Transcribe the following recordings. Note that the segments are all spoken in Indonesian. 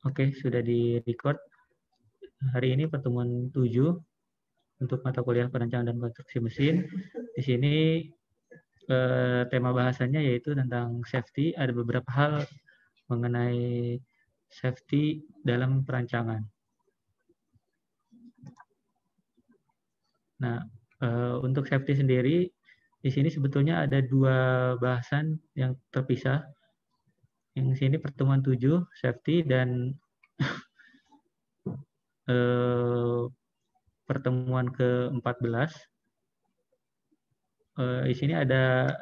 Oke, sudah di-record. Hari ini pertemuan 7 untuk mata kuliah perancangan dan konstruksi mesin. Di sini tema bahasannya yaitu tentang safety. Ada beberapa hal mengenai safety dalam perancangan. Nah, untuk safety sendiri, di sini sebetulnya ada dua bahasan yang terpisah. Yang sini pertemuan 7, safety, dan pertemuan ke-14. Di sini ada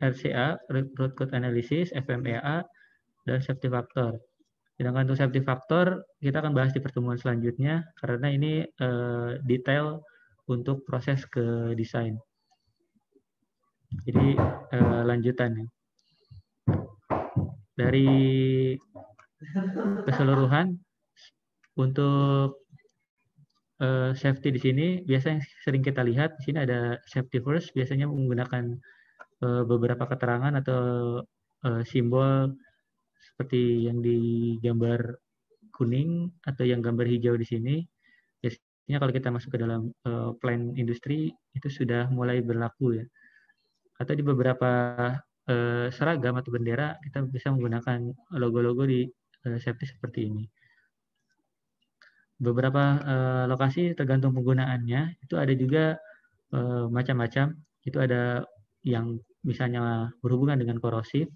RCA, Root Cause Analysis, FMEA, dan Safety Factor. Sedangkan untuk Safety Factor, kita akan bahas di pertemuan selanjutnya, karena ini detail untuk proses ke desain. Jadi lanjutannya. Dari keseluruhan, untuk safety di sini, biasanya sering kita lihat, di sini ada safety first, biasanya menggunakan beberapa keterangan atau simbol seperti yang di gambar kuning atau yang gambar hijau di sini. Biasanya kalau kita masuk ke dalam plan industri, itu sudah mulai berlaku ya. Atau di beberapa seragam atau bendera, kita bisa menggunakan logo-logo di safety seperti ini. Beberapa lokasi tergantung penggunaannya, itu ada juga macam-macam. Itu ada yang misalnya berhubungan dengan korosif,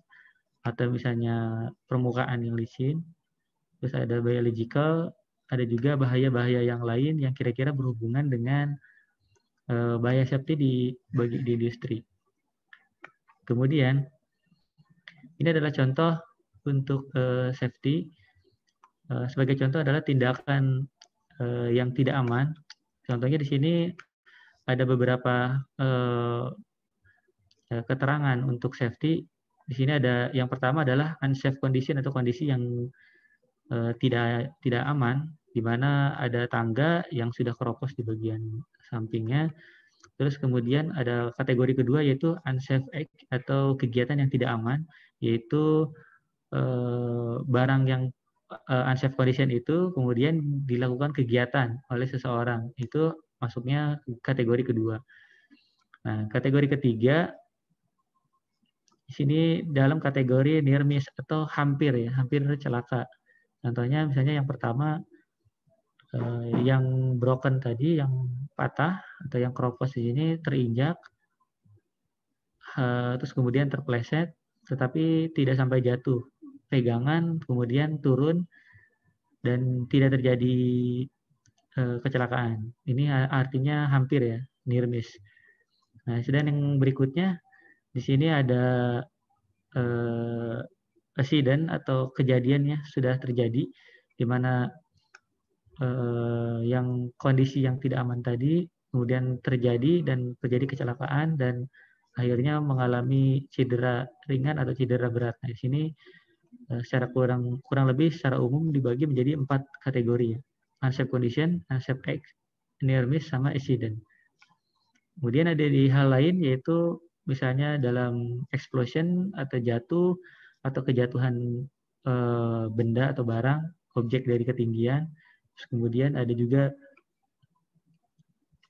atau misalnya permukaan yang licin. Terus ada biological, ada juga bahaya-bahaya yang lain yang kira-kira berhubungan dengan bahaya safety di industri. Kemudian, ini adalah contoh untuk safety. Sebagai contoh adalah tindakan yang tidak aman. Contohnya di sini ada beberapa keterangan untuk safety. Di sini ada yang pertama adalah unsafe condition atau kondisi yang tidak aman, di mana ada tangga yang sudah keropos di bagian sampingnya. Terus kemudian ada kategori kedua yaitu unsafe act atau kegiatan yang tidak aman, yaitu barang yang unsafe condition itu kemudian dilakukan kegiatan oleh seseorang. Itu masuknya kategori kedua. Nah, kategori ketiga di sini dalam kategori near miss atau hampir celaka. Contohnya misalnya yang pertama yang broken tadi, yang patah atau yang keropos di sini terinjak, terus kemudian terpleset, tetapi tidak sampai jatuh. Pegangan, kemudian turun, dan tidak terjadi kecelakaan. Ini artinya hampir ya, near miss. Nah, sedang yang berikutnya, di sini ada accident atau kejadiannya sudah terjadi, di mana yang kondisi yang tidak aman tadi kemudian terjadi dan terjadi kecelakaan dan akhirnya mengalami cedera ringan atau cedera berat. Nah, di sini secara kurang lebih secara umum dibagi menjadi 4 kategori ya. Unsafe condition, unsafe act, near miss, sama accident. Kemudian ada di hal lain yaitu misalnya dalam explosion atau jatuh atau kejatuhan benda atau barang, objek dari ketinggian. Terus kemudian ada juga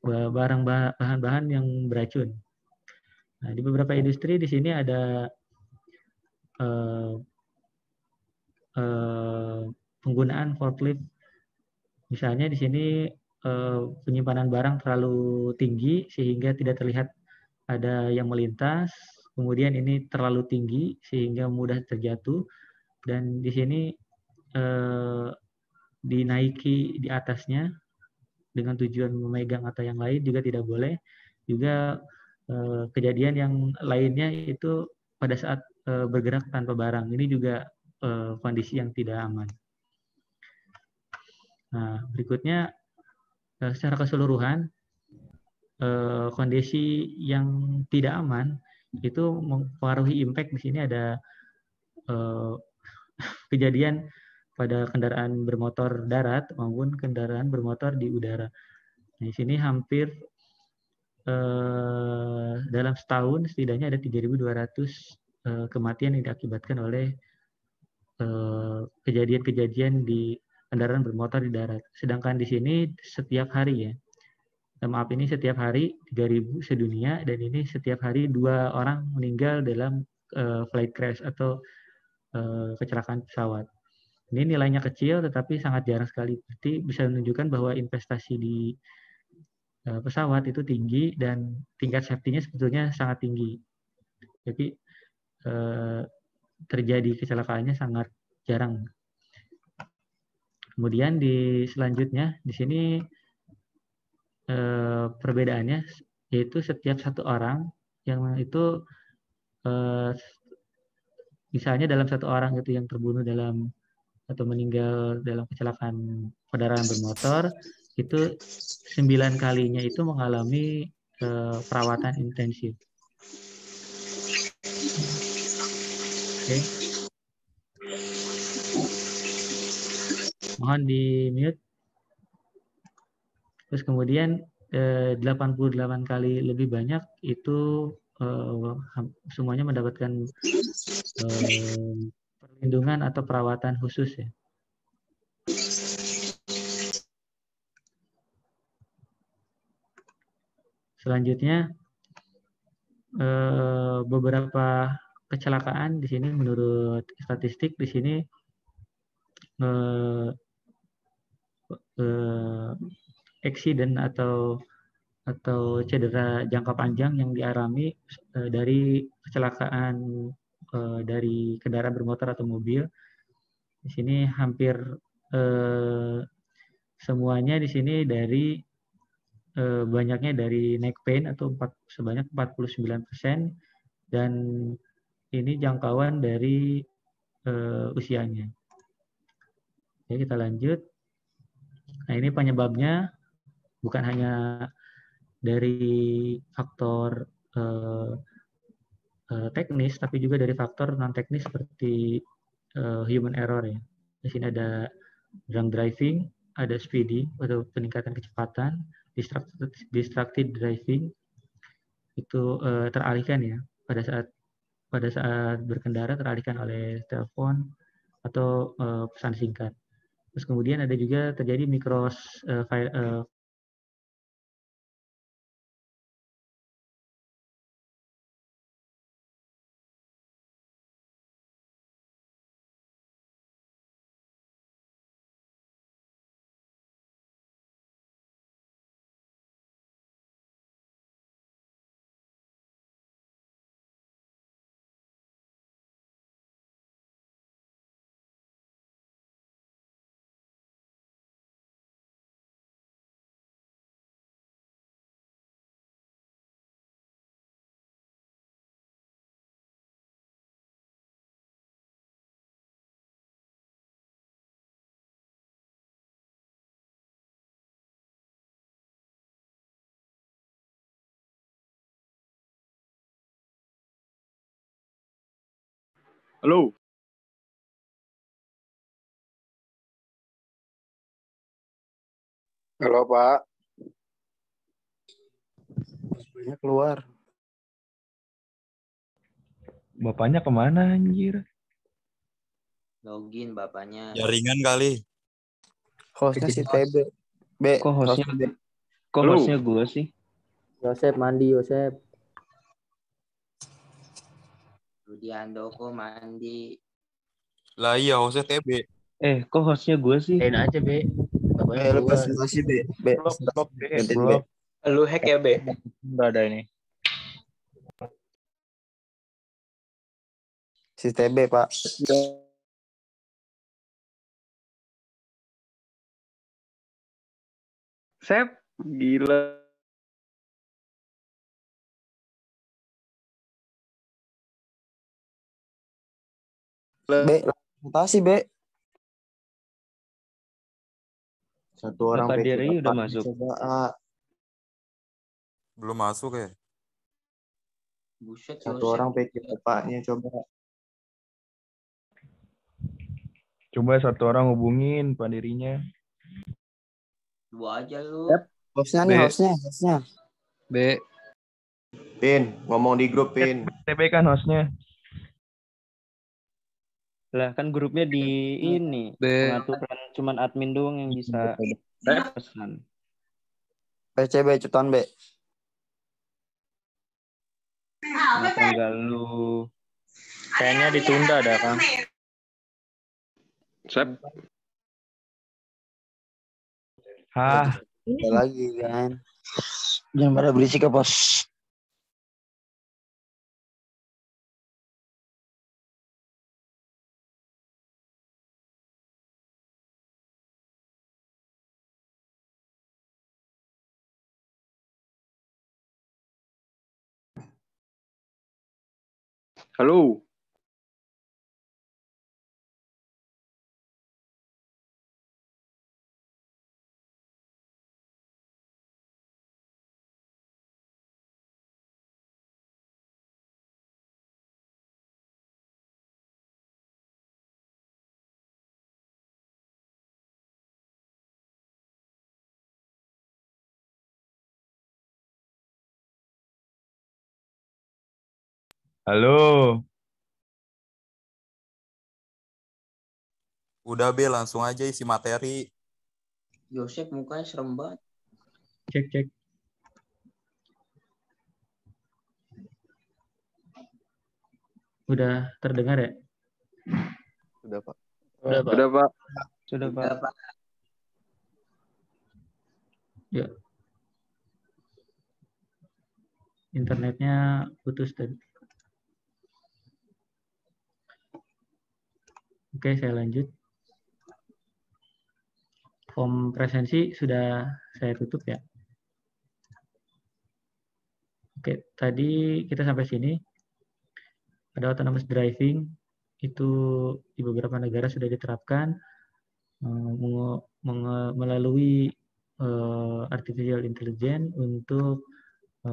bahan-bahan yang beracun. Nah, di beberapa industri di sini ada penggunaan forklift. Misalnya di sini penyimpanan barang terlalu tinggi sehingga tidak terlihat ada yang melintas. Kemudian ini terlalu tinggi sehingga mudah terjatuh. Dan di sini dinaiki di atasnya dengan tujuan memegang atau yang lain juga tidak boleh. Juga kejadian yang lainnya itu pada saat bergerak tanpa barang. Ini juga kondisi yang tidak aman. Nah, berikutnya secara keseluruhan kondisi yang tidak aman itu mempengaruhi impact. Di sini ada kejadian pada kendaraan bermotor darat maupun kendaraan bermotor di udara. Di sini hampir dalam setahun setidaknya ada 3.200 kematian yang diakibatkan oleh kejadian-kejadian di kendaraan bermotor di darat. Sedangkan di sini setiap hari ya. Maaf, ini setiap hari 3.000 sedunia, dan ini setiap hari 2 orang meninggal dalam flight crash atau kecelakaan pesawat. Ini nilainya kecil tetapi sangat jarang sekali. Berarti bisa menunjukkan bahwa investasi di pesawat itu tinggi dan tingkat safety-nya sebetulnya sangat tinggi. Jadi terjadi kecelakaannya sangat jarang. Kemudian selanjutnya di sini perbedaannya yaitu setiap 1 orang yang itu misalnya dalam 1 orang itu yang terbunuh dalam atau meninggal dalam kecelakaan kendaraan bermotor, itu 9 kalinya itu mengalami perawatan intensif. Oke. Mohon di mute. Terus kemudian 88 kali lebih banyak itu semuanya mendapatkan perlindungan atau perawatan khusus ya. Selanjutnya beberapa kecelakaan di sini menurut statistik di sini accident atau cedera jangka panjang yang dialami dari kecelakaan dari kendaraan bermotor atau mobil. Di sini hampir semuanya di sini dari banyaknya dari neck pain atau sebanyak 49%, dan ini jangkauan dari usianya. Oke, kita lanjut. Nah, ini penyebabnya bukan hanya dari faktor teknis, tapi juga dari faktor non teknis seperti human error ya. Di sini ada drunk driving, ada speeding atau peningkatan kecepatan, distracted driving, itu teralihkan ya pada saat berkendara, teralihkan oleh telepon atau pesan singkat. Terus kemudian ada juga terjadi Halo. Halo, Pak. Bapaknya keluar. Bapaknya kemana anjir? Login bapaknya. Jaringan kali. Hostnya si TB. Kok hostnya gue sih? Yosep mandi, Yosep. Rudi Handoko mandi. Lah iya, hostnya TB. Kok hostnya gue sih? Lain aja, Be. Bapaknya Lu keluar. presentasi, B. Blok. Lu hack ya, Be? Enggak ada ini. Si TB, Pak. Sep, gila. B, presentasi, B. Satu orang Kakak PC Diri udah Bapak masuk. coba Belum masuk ya? Buset, Satu orang PC bapaknya coba. Coba satu orang hubungin Pak Dirinya. Dua aja lu. Yep. Hostnya. B. Pin, ngomong di grup, Pin. TP kan hostnya. Lah kan grupnya di ini. Pengaturan cuman admin doang yang bisa pesan. PCB ceton B. Kenapa enggak lu? Kayaknya ditunda dah, Kang. Sep. Hah, Ada lagi kan. Jangan pada berisik ya, Bos. halo. Halo. Udah B, langsung aja isi materi. Yosep mukanya serem banget. Cek. Udah terdengar ya? Sudah, Pak. Sudah, Pak. Udah, Pak. Sudah, Pak. Udah, Pak. Ya. Internetnya putus tadi. Oke, saya lanjut. Form presensi sudah saya tutup ya. Oke, tadi kita sampai sini. Ada autonomous driving, itu di beberapa negara sudah diterapkan melalui artificial intelligence untuk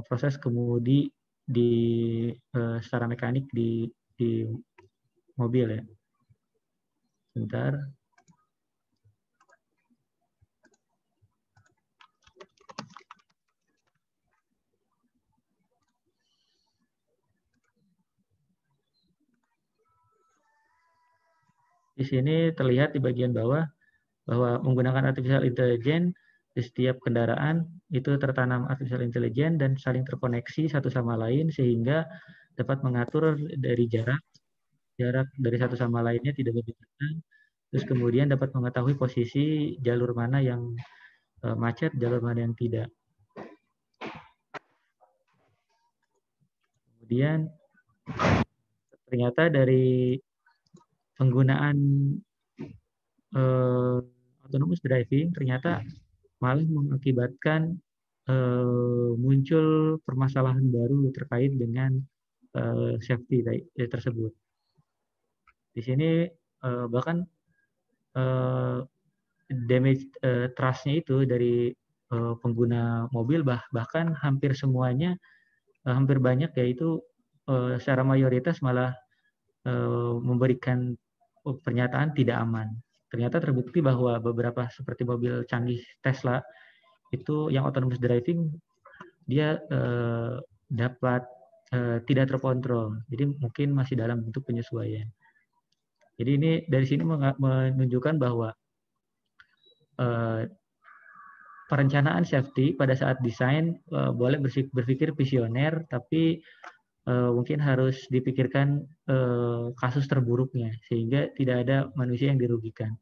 proses kemudi secara mekanik di mobil ya. Sebentar. Di sini terlihat di bagian bawah bahwa menggunakan artificial intelligence di setiap kendaraan itu tertanam artificial intelligence dan saling terkoneksi satu sama lain sehingga dapat mengatur dari jarak dari satu sama lainnya tidak berdekatan. Terus kemudian dapat mengetahui posisi jalur mana yang macet, jalur mana yang tidak. Kemudian ternyata dari penggunaan autonomous driving ternyata malah mengakibatkan muncul permasalahan baru terkait dengan safety tersebut. Di sini bahkan damage trust-nya itu dari pengguna mobil bahkan hampir semuanya, hampir banyak yaitu secara mayoritas malah memberikan pernyataan tidak aman. Ternyata terbukti bahwa beberapa seperti mobil canggih Tesla itu yang autonomous driving dia dapat tidak terkontrol. Jadi mungkin masih dalam bentuk penyesuaian. Jadi ini dari sini menunjukkan bahwa perencanaan safety pada saat desain boleh berpikir visioner, tapi mungkin harus dipikirkan kasus terburuknya sehingga tidak ada manusia yang dirugikan.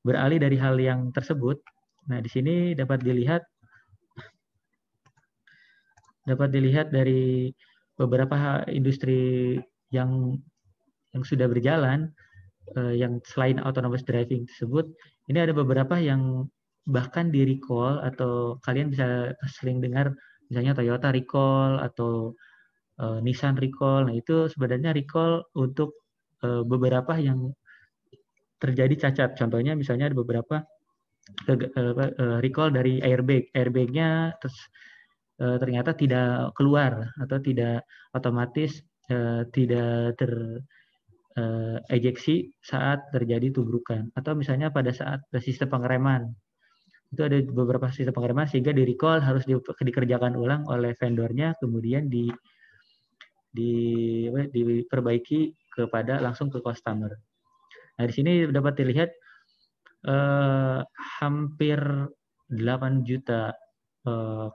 Beralih dari hal yang tersebut, nah di sini dapat dilihat dari beberapa industri yang sudah berjalan, yang selain autonomous driving tersebut, ini ada beberapa yang bahkan di recall atau kalian bisa sering dengar misalnya Toyota recall atau Nissan recall. Nah itu sebenarnya recall untuk beberapa yang terjadi cacat. Contohnya misalnya ada beberapa recall dari airbagnya terus ternyata tidak keluar atau tidak otomatis tidak ejeksi saat terjadi tubrukan, atau misalnya pada saat sistem pengereman itu ada beberapa sistem pengereman sehingga di recall harus dikerjakan ulang oleh vendornya, kemudian diperbaiki langsung ke customer. Nah, di sini dapat dilihat hampir 8 juta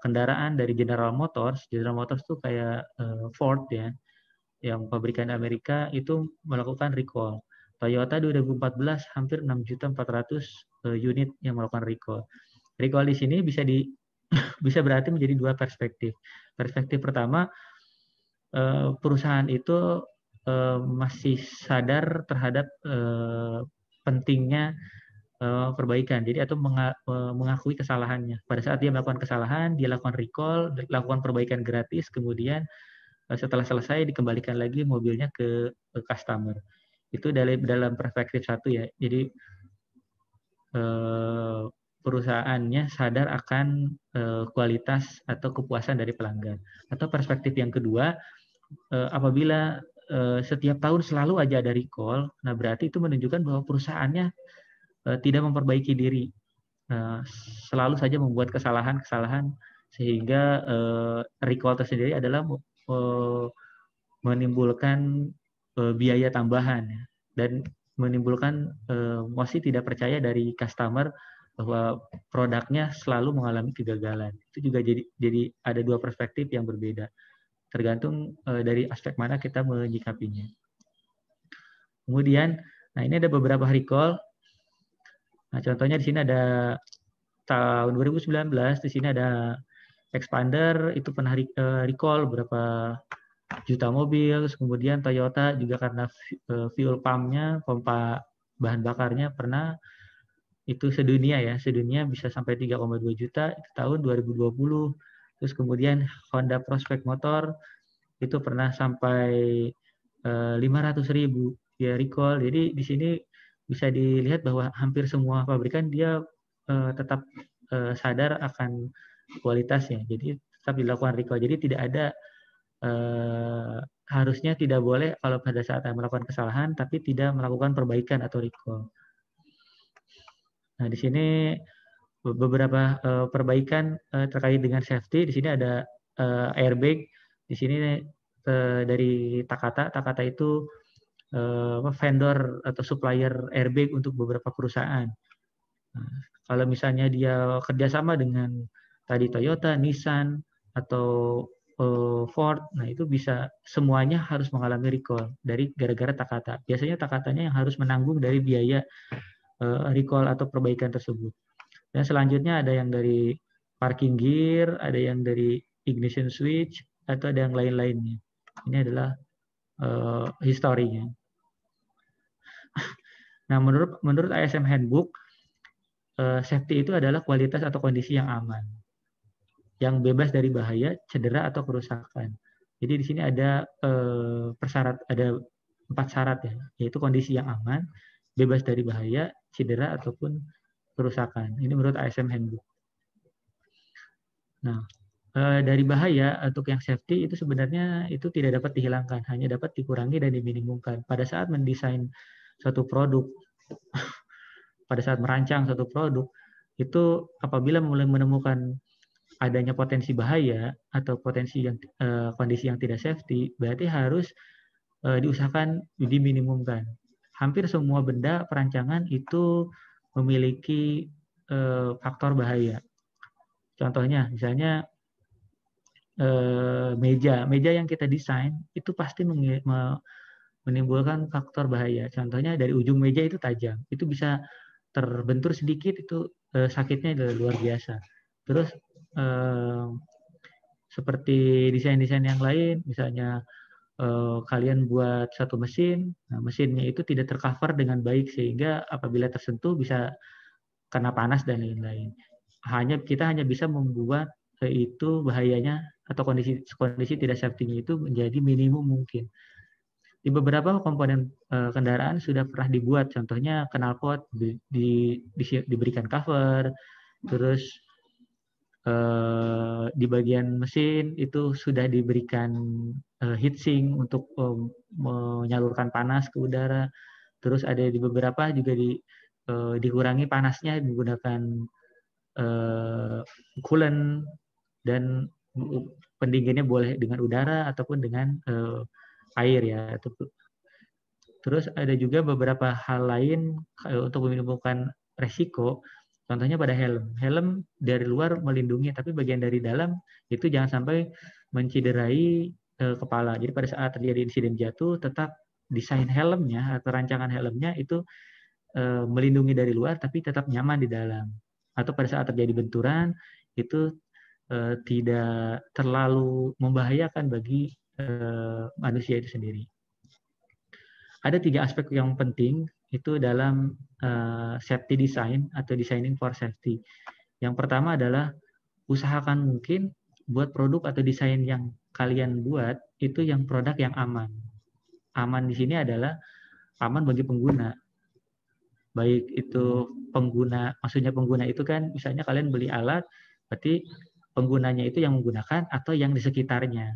kendaraan dari General Motors. General Motors tuh kayak Ford ya, yang pabrikan Amerika itu melakukan recall. Toyota 2014 hampir 6.400.000 unit yang melakukan recall. Recall di sini bisa berarti menjadi dua perspektif. Perspektif pertama, perusahaan itu masih sadar terhadap pentingnya perbaikan. Jadi atau mengakui kesalahannya. Pada saat dia melakukan kesalahan, dia lakukan recall, lakukan perbaikan gratis, kemudian setelah selesai dikembalikan lagi mobilnya ke customer. Itu dalam perspektif satu ya. Jadi perusahaannya sadar akan kualitas atau kepuasan dari pelanggan. Atau perspektif yang kedua, apabila setiap tahun selalu aja ada recall, nah berarti itu menunjukkan bahwa perusahaannya tidak memperbaiki diri, selalu saja membuat kesalahan-kesalahan, sehingga recall tersendiri adalah menimbulkan biaya tambahan dan menimbulkan emosi tidak percaya dari customer bahwa produknya selalu mengalami kegagalan. Itu juga jadi ada dua perspektif yang berbeda, tergantung dari aspek mana kita menyikapinya. Kemudian, nah ini ada beberapa recall. Nah, contohnya di sini ada tahun 2019, di sini ada Expander, itu pernah recall berapa juta mobil. Kemudian Toyota juga karena fuel pumpnya, pompa bahan bakarnya pernah itu sedunia bisa sampai 3,2 juta itu tahun 2020. Terus kemudian Honda Prospect Motor itu pernah sampai 500.000 ya recall. Jadi di sini bisa dilihat bahwa hampir semua pabrikan dia tetap sadar akan kualitasnya. Jadi tetap dilakukan recall. Jadi tidak ada harusnya tidak boleh kalau pada saat melakukan kesalahan tapi tidak melakukan perbaikan atau recall. Nah, di sini beberapa perbaikan terkait dengan safety. Di sini ada airbag. Di sini dari Takata. Takata itu vendor atau supplier airbag untuk beberapa perusahaan. Nah, kalau misalnya dia kerjasama dengan tadi Toyota, Nissan, atau Ford, nah itu bisa semuanya harus mengalami recall dari gara-gara Takata. Biasanya Takatanya yang harus menanggung dari biaya recall atau perbaikan tersebut. Dan selanjutnya ada yang dari parking gear, ada yang dari ignition switch, atau ada yang lain-lainnya. Ini adalah historinya. Nah, menurut ISM Handbook, safety itu adalah kualitas atau kondisi yang aman, yang bebas dari bahaya, cedera atau kerusakan. Jadi di sini ada ada 4 syarat ya, yaitu kondisi yang aman, bebas dari bahaya, cedera ataupun kerusakan. Ini menurut ISM Handbook. Nah, dari bahaya untuk yang safety itu sebenarnya itu tidak dapat dihilangkan, hanya dapat dikurangi dan diminimumkan. Pada saat mendesain suatu produk, pada saat merancang suatu produk, itu apabila mulai menemukan adanya potensi bahaya atau potensi yang kondisi yang tidak safety, berarti harus diusahakan diminimumkan. Hampir semua benda perancangan itu memiliki faktor bahaya. Contohnya, misalnya meja yang kita desain itu pasti menimbulkan faktor bahaya. Contohnya dari ujung meja itu tajam, itu bisa terbentur sedikit itu sakitnya luar biasa. Terus seperti desain-desain yang lain, misalnya kalian buat satu mesin, nah mesinnya itu tidak tercover dengan baik sehingga apabila tersentuh bisa kena panas dan lain-lain. Kita hanya bisa membuat itu bahayanya atau kondisi tidak safety-nya itu menjadi minimum mungkin. Di beberapa komponen kendaraan sudah pernah dibuat, contohnya knalpot diberikan cover, terus di bagian mesin itu sudah diberikan heatsink untuk menyalurkan panas ke udara. Terus ada di beberapa juga dikurangi panasnya menggunakan coolant, dan pendinginnya boleh dengan udara ataupun dengan air ya. Terus ada juga beberapa hal lain untuk meminimumkan resiko. Contohnya pada helm. Helm dari luar melindungi, tapi bagian dari dalam itu jangan sampai mencederai kepala. Jadi pada saat terjadi insiden jatuh, tetap desain helmnya atau rancangan helmnya itu melindungi dari luar, tapi tetap nyaman di dalam. Atau pada saat terjadi benturan, itu tidak terlalu membahayakan bagi manusia itu sendiri. Ada 3 aspek yang penting itu dalam safety design atau designing for safety. Yang pertama adalah usahakan mungkin buat produk atau desain yang kalian buat itu yang produk yang aman. Aman di sini adalah aman bagi pengguna. Baik itu pengguna, maksudnya pengguna itu kan misalnya kalian beli alat, berarti penggunanya itu yang menggunakan atau yang di sekitarnya.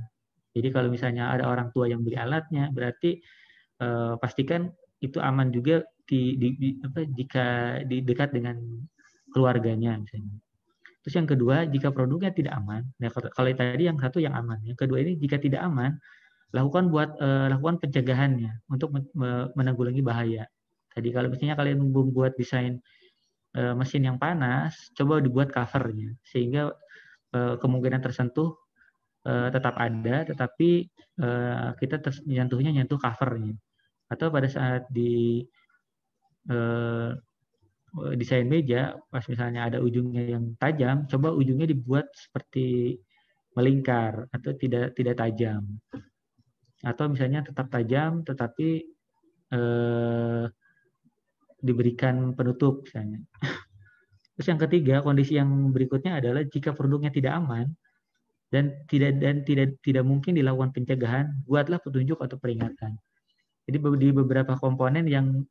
Jadi kalau misalnya ada orang tua yang beli alatnya, berarti pastikan itu aman juga jika di dekat dengan keluarganya misalnya. Terus yang kedua, jika produknya tidak aman, nah kalau tadi yang satu yang aman, yang kedua ini jika tidak aman, lakukan pencegahannya untuk menanggulangi bahaya. Tadi kalau misalnya kalian membuat desain mesin yang panas, coba dibuat covernya sehingga kemungkinan tersentuh tetap ada, tetapi kita nyentuh covernya. Atau pada saat di desain meja, pas misalnya ada ujungnya yang tajam, coba ujungnya dibuat seperti melingkar atau tidak tajam. Atau misalnya tetap tajam, tetapi diberikan penutup misalnya. Terus yang ketiga, kondisi yang berikutnya adalah jika produknya tidak aman dan tidak mungkin dilakukan pencegahan, buatlah petunjuk atau peringatan. Jadi di beberapa komponen yang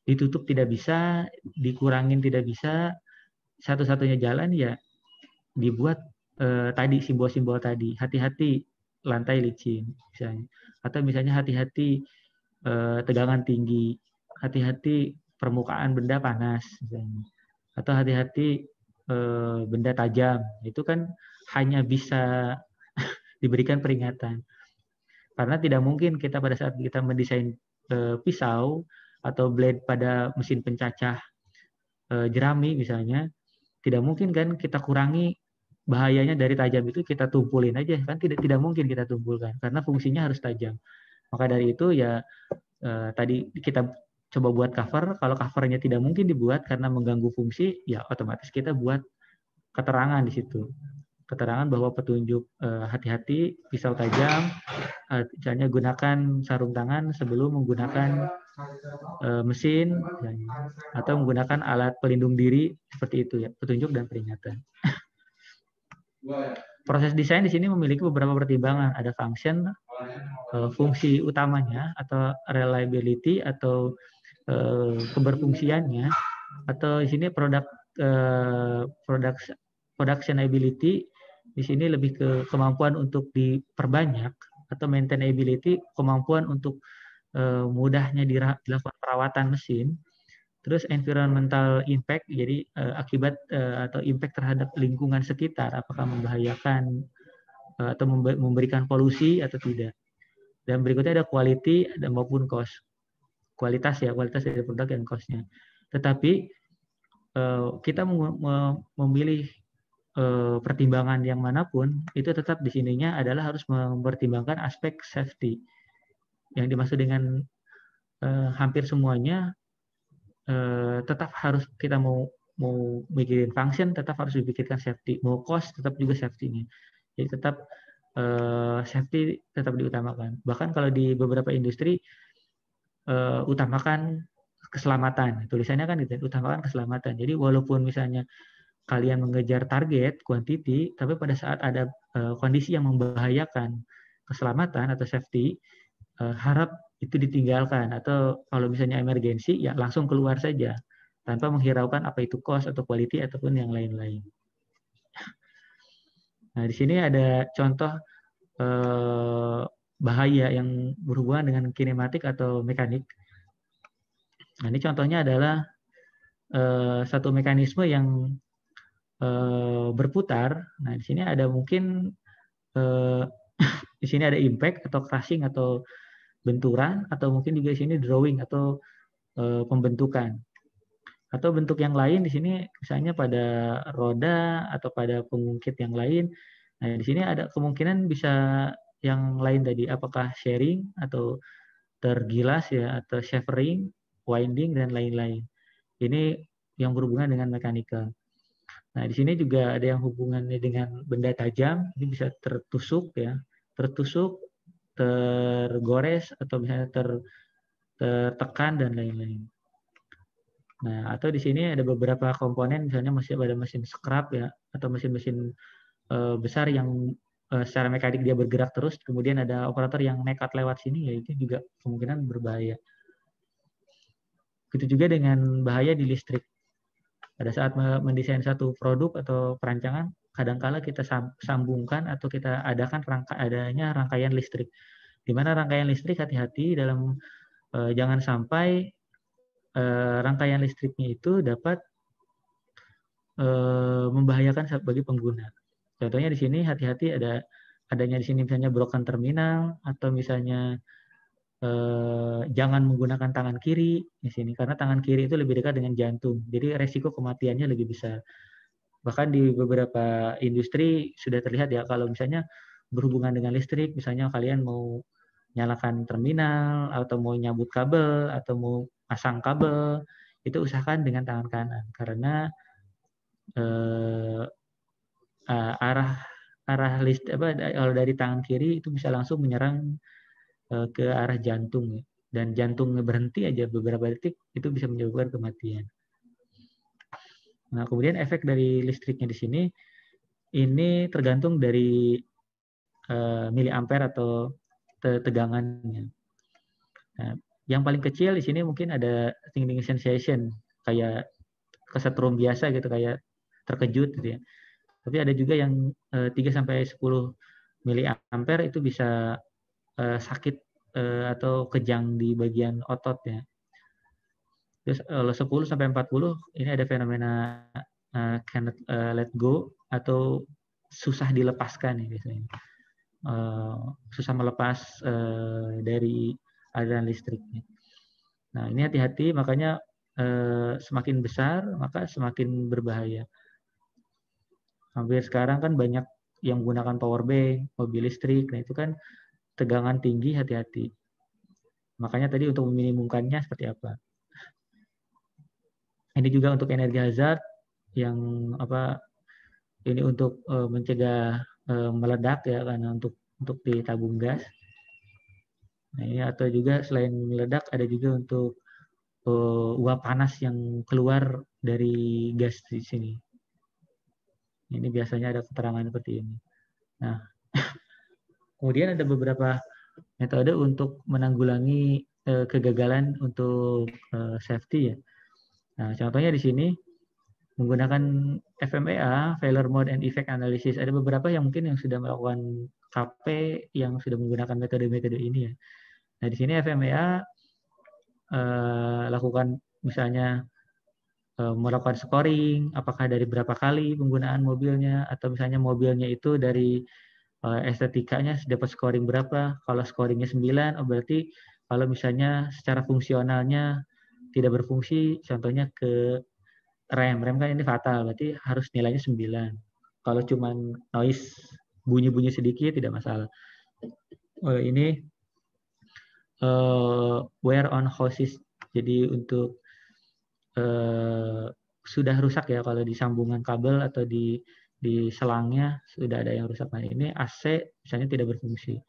ditutup tidak bisa, dikurangin tidak bisa, satu-satunya jalan ya dibuat tadi simbol-simbol tadi, hati-hati lantai licin misalnya, atau misalnya hati-hati tegangan tinggi, hati-hati permukaan benda panas misalnya, atau hati-hati benda tajam. Itu kan hanya bisa diberikan peringatan. Karena tidak mungkin kita pada saat kita mendesain pisau atau blade pada mesin pencacah jerami misalnya, tidak mungkin kan kita kurangi bahayanya dari tajam itu kita tumpulin aja, kan tidak mungkin kita tumpulkan karena fungsinya harus tajam. Maka dari itu ya tadi kita coba buat cover, kalau covernya tidak mungkin dibuat karena mengganggu fungsi, ya otomatis kita buat keterangan di situ. Keterangan bahwa petunjuk hati-hati pisau tajam, misalnya gunakan sarung tangan sebelum menggunakan mesin, atau menggunakan alat pelindung diri seperti itu ya, petunjuk dan peringatan. Proses desain di sini memiliki beberapa pertimbangan, ada function, fungsi utamanya atau reliability atau keberfungsiannya, atau di sini production ability. Di sini lebih ke kemampuan untuk diperbanyak, atau maintainability, kemampuan untuk mudahnya dilakukan perawatan mesin. Terus environmental impact, jadi akibat atau impact terhadap lingkungan sekitar, apakah membahayakan atau memberikan polusi atau tidak. Dan berikutnya ada quality dan maupun cost. Kualitas dari produk dan cost-nya. Tetapi kita memilih pertimbangan yang manapun, itu tetap di sininya adalah harus mempertimbangkan aspek safety. Yang dimaksud dengan hampir semuanya tetap harus kita mau mikirin function, tetap harus dipikirkan safety. Mau cost, tetap juga safety-nya. Jadi tetap safety tetap diutamakan. Bahkan kalau di beberapa industri utamakan keselamatan. Tulisannya kan gitu, utamakan keselamatan. Jadi walaupun misalnya kalian mengejar target quantity, tapi pada saat ada kondisi yang membahayakan keselamatan atau safety, harap itu ditinggalkan, atau kalau misalnya emergensi ya langsung keluar saja tanpa menghiraukan apa itu cost atau quality ataupun yang lain-lain. Nah, di sini ada contoh bahaya yang berhubungan dengan kinematik atau mekanik. Nah, ini contohnya adalah satu mekanisme yang berputar. Nah, di sini ada mungkin di sini ada impact atau crushing atau benturan, atau mungkin juga di sini drawing atau pembentukan. Atau bentuk yang lain di sini misalnya pada roda atau pada pengungkit yang lain. Nah, di sini ada kemungkinan bisa yang lain tadi, apakah sharing atau tergilas ya, atau shapering, winding, dan lain-lain. Ini yang berhubungan dengan mekanikal. Nah, di sini juga ada yang hubungannya dengan benda tajam, ini bisa tertusuk ya, tertusuk, tergores, atau misalnya tertekan, dan lain-lain. Nah, atau di sini ada beberapa komponen, misalnya masih ada mesin scrap ya, atau mesin-mesin besar yang secara mekanik dia bergerak terus, kemudian ada operator yang nekat lewat sini, ya itu juga kemungkinan berbahaya. Begitu juga dengan bahaya di listrik. Pada saat mendesain satu produk atau perancangan, kadangkala kita sambungkan atau kita adakan adanya rangkaian listrik. Di mana rangkaian listrik, hati-hati dalam jangan sampai rangkaian listriknya itu dapat membahayakan bagi pengguna. Contohnya di sini hati-hati adanya di sini misalnya broken terminal, atau misalnya jangan menggunakan tangan kiri di sini, karena tangan kiri itu lebih dekat dengan jantung. Jadi resiko kematiannya lebih besar. Bahkan di beberapa industri sudah terlihat ya, kalau misalnya berhubungan dengan listrik, misalnya kalian mau nyalakan terminal, atau mau nyambut kabel, atau mau pasang kabel, itu usahakan dengan tangan kanan, karena arah listrik kalau dari tangan kiri itu bisa langsung menyerang ke arah jantung, dan jantungnya berhenti aja beberapa detik itu bisa menyebabkan kematian. Nah, kemudian efek dari listriknya di sini ini tergantung dari miliampere atau tegangannya. Nah, yang paling kecil di sini mungkin ada tingling sensation, kayak kesetrum biasa gitu, kayak terkejut gitu ya. Tapi ada juga yang 3-10 miliampere itu bisa sakit atau kejang di bagian otot ya. Terus 10-40 ini ada fenomena cannot let go, atau susah dilepaskan ya biasanya. Susah melepas dari aliran listriknya. Nah, ini hati-hati, makanya semakin besar maka semakin berbahaya. Hampir sekarang kan banyak yang menggunakan power bank, mobil listrik, nah itu kan tegangan tinggi, hati-hati. Makanya tadi untuk meminimumkannya seperti apa. Ini juga untuk energi hazard yang ini untuk mencegah meledak ya, karena untuk di tabung gas. Nah, ini atau juga selain meledak ada juga untuk uap panas yang keluar dari gas di sini. Ini biasanya ada keterangan seperti ini. Nah, kemudian ada beberapa metode untuk menanggulangi kegagalan untuk safety ya. Nah, contohnya di sini menggunakan FMEA, Failure Mode and Effect Analysis. Ada beberapa yang mungkin yang sudah melakukan KP yang sudah menggunakan metode-metode ini ya. Nah, di sini FMEA lakukan misalnya melakukan scoring, apakah dari berapa kali penggunaan mobilnya, atau misalnya mobilnya itu dari estetikanya dapat scoring berapa. Kalau scoringnya 9, berarti kalau misalnya secara fungsionalnya tidak berfungsi, contohnya ke rem kan ini fatal, berarti harus nilainya 9. Kalau cuman noise, bunyi-bunyi sedikit tidak masalah. Ini wear on hoses, jadi untuk sudah rusak ya kalau di sambungan kabel atau di selangnya sudah ada yang rusak. Nah, ini AC misalnya tidak berfungsi.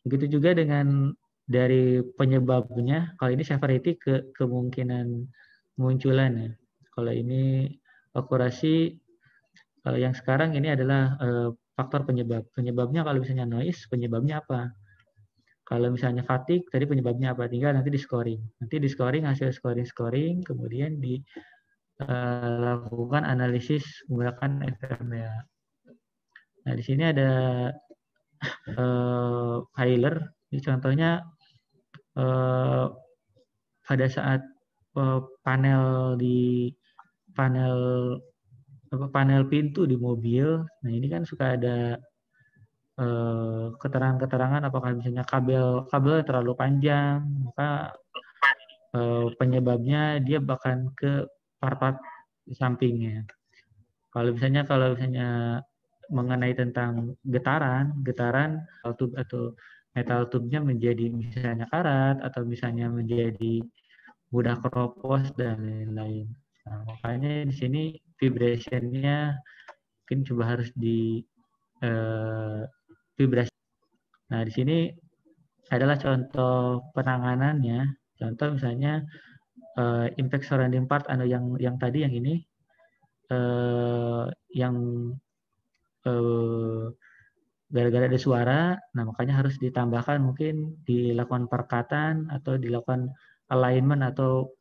Begitu juga dengan dari penyebabnya, kalau ini severity kemungkinan munculan ya. Kalau ini akurasi, kalau yang sekarang ini adalah faktor penyebab. Penyebabnya kalau misalnya noise, penyebabnya apa? Kalau misalnya fatigue, tadi penyebabnya apa? Tinggal nanti di scoring. Nanti di scoring, hasil scoring, kemudian dilakukan analisis menggunakan FMEA. Nah, di sini ada failer. Ini contohnya pada saat panel pintu di mobil. Nah, ini kan suka ada keterangan-keterangan apakah misalnya kabel terlalu panjang, maka penyebabnya dia bahkan ke part-part di sampingnya. Kalau misalnya mengenai tentang getaran tube atau metal tube-nya menjadi misalnya karat atau misalnya menjadi mudah keropos dan lain-lain. Nah, makanya di sini vibration-nya mungkin coba harus di vibrasi. Nah, di sini adalah contoh penanganannya. Contoh misalnya impact surrounding part yang tadi yang ini yang gara-gara ada suara, nah makanya harus ditambahkan mungkin dilakukan perekatan atau dilakukan alignment atau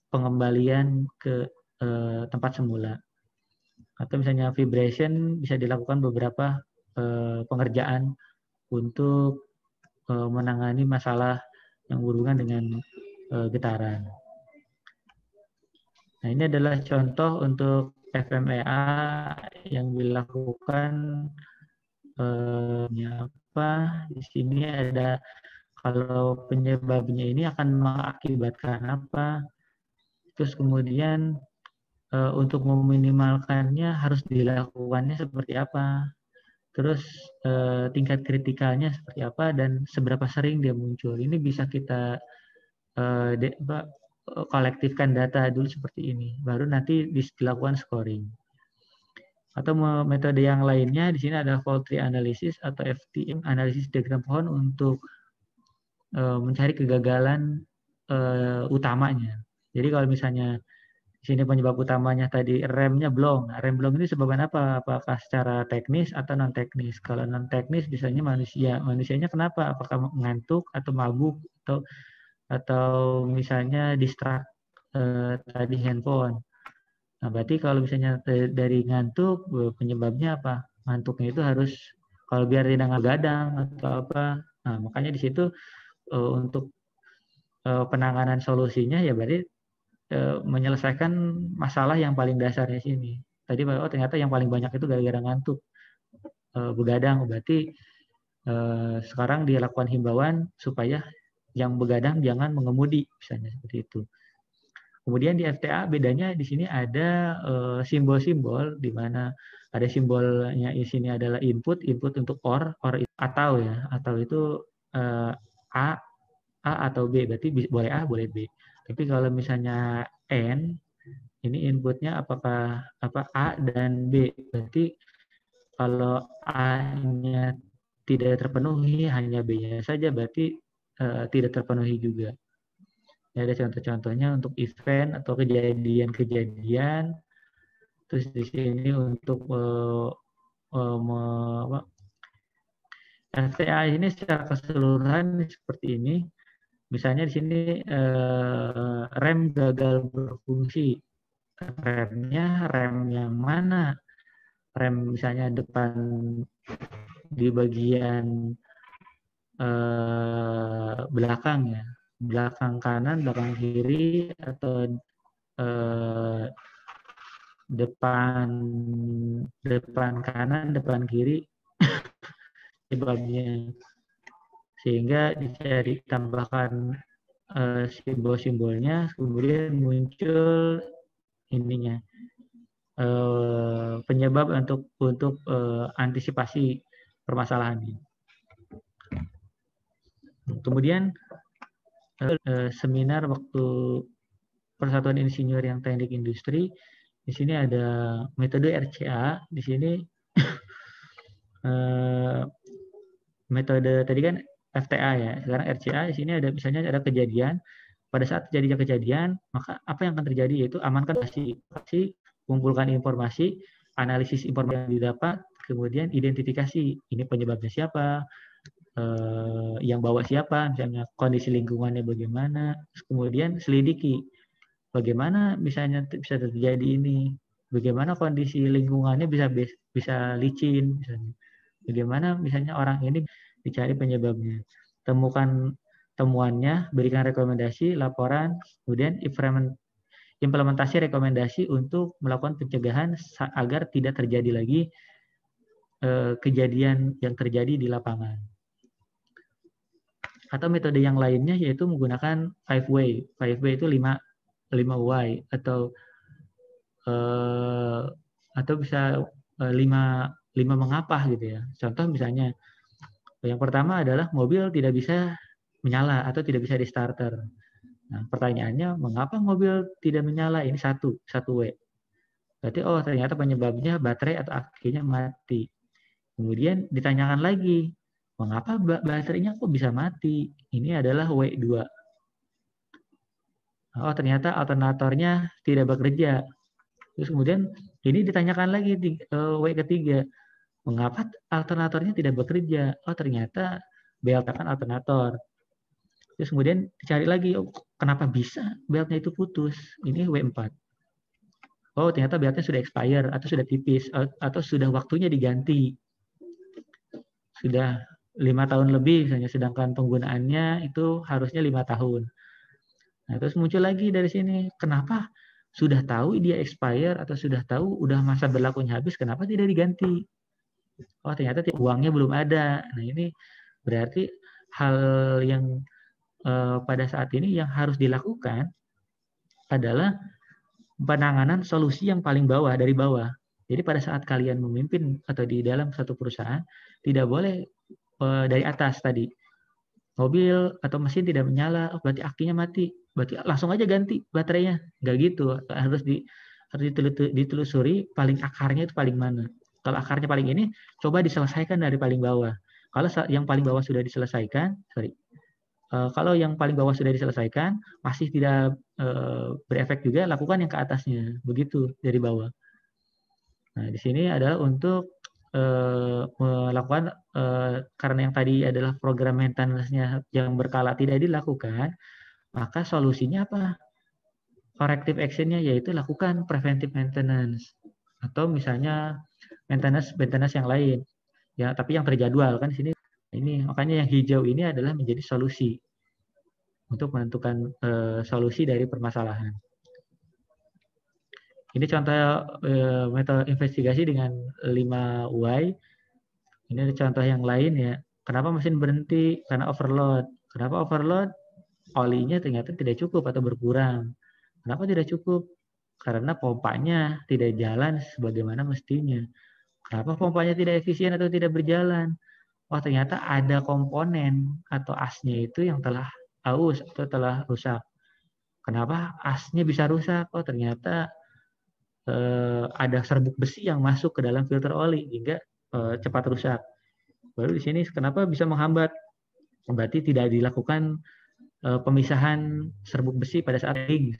pengembalian ke tempat semula. Atau misalnya vibration bisa dilakukan beberapa pengerjaan untuk menangani masalah yang berhubungan dengan getaran. Nah, ini adalah contoh untuk FMEA yang dilakukan apa? Di sini ada kalau penyebabnya ini akan mengakibatkan apa? Terus kemudian untuk meminimalkannya harus dilakukannya seperti apa? Terus tingkat kritikalnya seperti apa dan seberapa sering dia muncul. Ini bisa kita kolektifkan data dulu seperti ini, baru nanti dilakukan scoring. Atau metode yang lainnya di sini ada fault tree analysis atau FTM, analisis diagram pohon untuk mencari kegagalan utamanya. Jadi kalau misalnya di sini penyebab utamanya tadi remnya blong. Nah, rem blong ini sebabnya apa? Apakah secara teknis atau non teknis? Kalau non teknis biasanya manusianya kenapa? Apakah ngantuk atau mabuk atau misalnya distract tadi handphone. Nah, berarti kalau misalnya dari ngantuk, penyebabnya apa? Ngantuknya itu harus, kalau biar tidak gadang atau apa. Nah, makanya di situ untuk penanganan solusinya ya berarti menyelesaikan masalah yang paling dasarnya sini. Tadi ternyata yang paling banyak itu gara-gara ngantuk, begadang. Berarti sekarang dia lakukan himbauan supaya yang begadang jangan mengemudi, misalnya seperti itu. Kemudian di FTA bedanya di sini ada simbol-simbol di mana ada simbolnya di sini adalah input untuk or atau ya, atau itu A atau B, berarti boleh A boleh B. Tapi kalau misalnya N ini inputnya apakah A dan B, berarti kalau A-nya tidak terpenuhi hanya B-nya saja berarti tidak terpenuhi juga. Ya, ada contoh-contohnya untuk event atau kejadian-kejadian. Terus di sini untuk FTA ini secara keseluruhan seperti ini. Misalnya di sini rem gagal berfungsi. Remnya rem yang mana? Rem misalnya depan di bagian belakang ya, belakang kanan, belakang kiri, atau depan kanan, depan kiri sebabnya, sehingga dicari tambahkan simbol-simbolnya, kemudian muncul ininya penyebab untuk antisipasi permasalahan ini. Kemudian seminar waktu Persatuan Insinyur yang Teknik Industri, di sini ada metode RCA. Di sini metode tadi kan FTA ya, sekarang RCA. Di sini ada misalnya ada kejadian. Pada saat terjadinya kejadian, maka apa yang akan terjadi yaitu amankan informasi, kumpulkan informasi, analisis informasi yang didapat, kemudian identifikasi ini penyebabnya siapa, yang bawa siapa, misalnya kondisi lingkungannya bagaimana, kemudian selidiki bagaimana misalnya bisa terjadi ini, bagaimana kondisi lingkungannya bisa licin, misalnya. Bagaimana misalnya orang ini dicari penyebabnya, temukan temuannya, berikan rekomendasi, laporan, kemudian implementasi rekomendasi untuk melakukan pencegahan agar tidak terjadi lagi kejadian yang terjadi di lapangan. Atau metode yang lainnya yaitu menggunakan 5 way. 5 way itu 5 why atau bisa 5 mengapa gitu ya. Contoh misalnya yang pertama adalah mobil tidak bisa menyala atau tidak bisa di starter. Nah, pertanyaannya mengapa mobil tidak menyala? Ini satu W. Berarti ternyata penyebabnya baterai atau akinya mati. Kemudian ditanyakan lagi, mengapa baterainya kok bisa mati? Ini adalah W2. Ternyata alternatornya tidak bekerja. Terus kemudian ini ditanyakan lagi W ketiga, mengapa alternatornya tidak bekerja? Ternyata beltakan alternator. Terus kemudian dicari lagi, kenapa bisa beltnya itu putus? Ini W4. Ternyata beltnya sudah expire atau sudah tipis atau sudah waktunya diganti. Sudah 5 tahun lebih misalnya, sedangkan penggunaannya itu harusnya 5 tahun. Nah, terus muncul lagi dari sini, kenapa sudah tahu dia expire atau sudah tahu udah masa berlakunya habis, kenapa tidak diganti? Ternyata uangnya belum ada. Nah, ini berarti hal yang pada saat ini yang harus dilakukan adalah penanganan solusi yang paling bawah, dari bawah. Jadi pada saat kalian memimpin atau di dalam satu perusahaan, tidak boleh dari atas tadi. Mobil atau mesin tidak menyala, berarti akinya mati. Berarti langsung aja ganti baterainya. Nggak gitu. Harus ditelusuri paling akarnya itu paling mana. Kalau akarnya paling ini, coba diselesaikan dari paling bawah. Kalau yang paling bawah sudah diselesaikan, kalau yang paling bawah sudah diselesaikan, masih tidak berefek juga, lakukan yang ke atasnya. Begitu dari bawah. Nah, di sini adalah untuk melakukan, karena yang tadi adalah program maintenance-nya yang berkala tidak dilakukan, maka solusinya apa? Corrective action-nya yaitu lakukan preventive maintenance. Atau misalnya maintenance yang lain. Ya, tapi yang terjadwal kan di sini. Ini makanya yang hijau ini adalah menjadi solusi untuk menentukan solusi dari permasalahan. Ini contoh metode investigasi dengan 5 why. Ini ada contoh yang lain ya. Kenapa mesin berhenti? Karena overload. Kenapa overload? Olinya ternyata tidak cukup atau berkurang. Kenapa tidak cukup? Karena pompanya tidak jalan sebagaimana mestinya. Kenapa pompanya tidak efisien atau tidak berjalan? Ternyata ada komponen atau asnya itu yang telah aus atau telah rusak. Kenapa asnya bisa rusak? Ternyata ada serbuk besi yang masuk ke dalam filter oli hingga cepat rusak. Baru di sini kenapa bisa menghambat? Berarti tidak dilakukan pemisahan serbuk besi pada saat ring.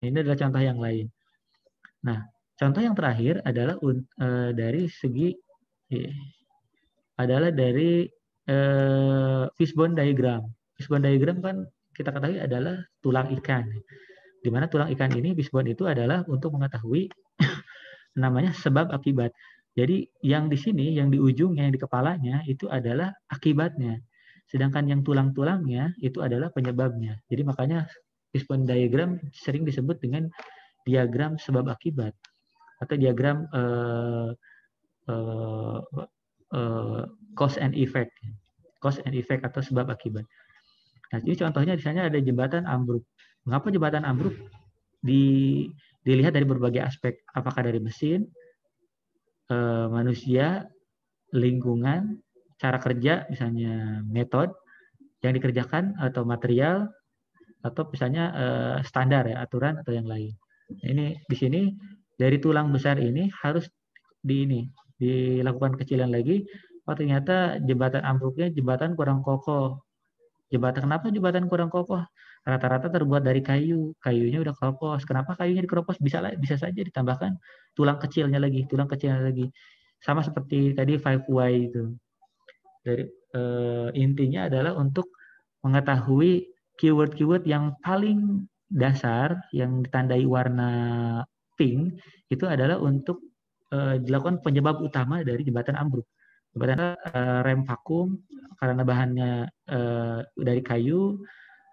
Ini adalah contoh yang lain. Nah, contoh yang terakhir adalah dari segi fishbone diagram. Fishbone diagram kan kita ketahui adalah tulang ikan. Di mana tulang ikan ini, fishbone itu adalah untuk mengetahui namanya sebab akibat. Jadi yang di sini, yang di ujungnya, yang di kepalanya itu adalah akibatnya. Sedangkan yang tulang-tulangnya itu adalah penyebabnya. Jadi makanya fishbone diagram sering disebut dengan diagram sebab akibat atau diagram cause and effect atau sebab akibat. Nah, ini contohnya di sana ada jembatan ambruk. Mengapa jembatan ambruk? Dilihat dari berbagai aspek, apakah dari mesin, manusia, lingkungan, cara kerja, misalnya metode yang dikerjakan atau material, atau misalnya standar ya, aturan atau yang lain. Ini di sini dari tulang besar ini harus dilakukan kecilan lagi. Ternyata jembatan ambruknya jembatan kurang kokoh. Kenapa jembatan kurang kokoh? Rata-rata terbuat dari kayu. Kayunya udah keropos. Kenapa kayunya dikeropos? Bisa saja ditambahkan tulang kecilnya lagi. Sama seperti tadi 5Y itu. Dari intinya adalah untuk mengetahui keyword-keyword yang paling dasar yang ditandai warna pink itu adalah untuk dilakukan penyebab utama dari jembatan ambruk. Jembatan rem vakum karena bahannya dari kayu,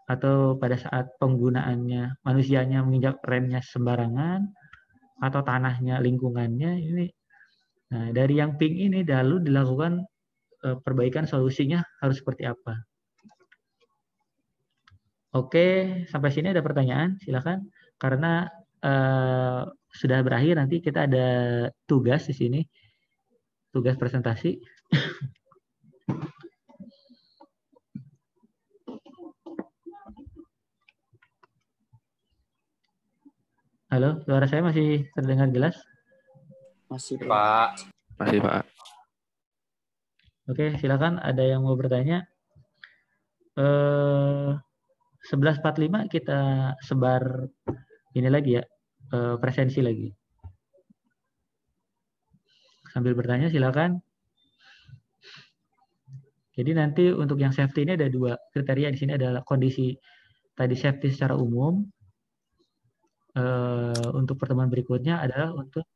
atau pada saat penggunaannya manusianya menginjak remnya sembarangan, atau tanahnya, lingkungannya ini Nah, dari yang pink ini lalu dilakukan perbaikan solusinya harus seperti apa. Oke, sampai sini ada pertanyaan, silakan. Karena sudah berakhir, nanti kita ada tugas di sini, tugas presentasi. Halo, suara saya masih terdengar jelas? Masih Pak. Masih, Pak. Oke, silakan. Ada yang mau bertanya? 11.45 kita sebar ini lagi ya, presensi lagi. Sambil bertanya silakan. Jadi nanti untuk yang safety ini ada 2 kriteria di sini, adalah kondisi tadi safety secara umum. Untuk pertemuan berikutnya adalah untuk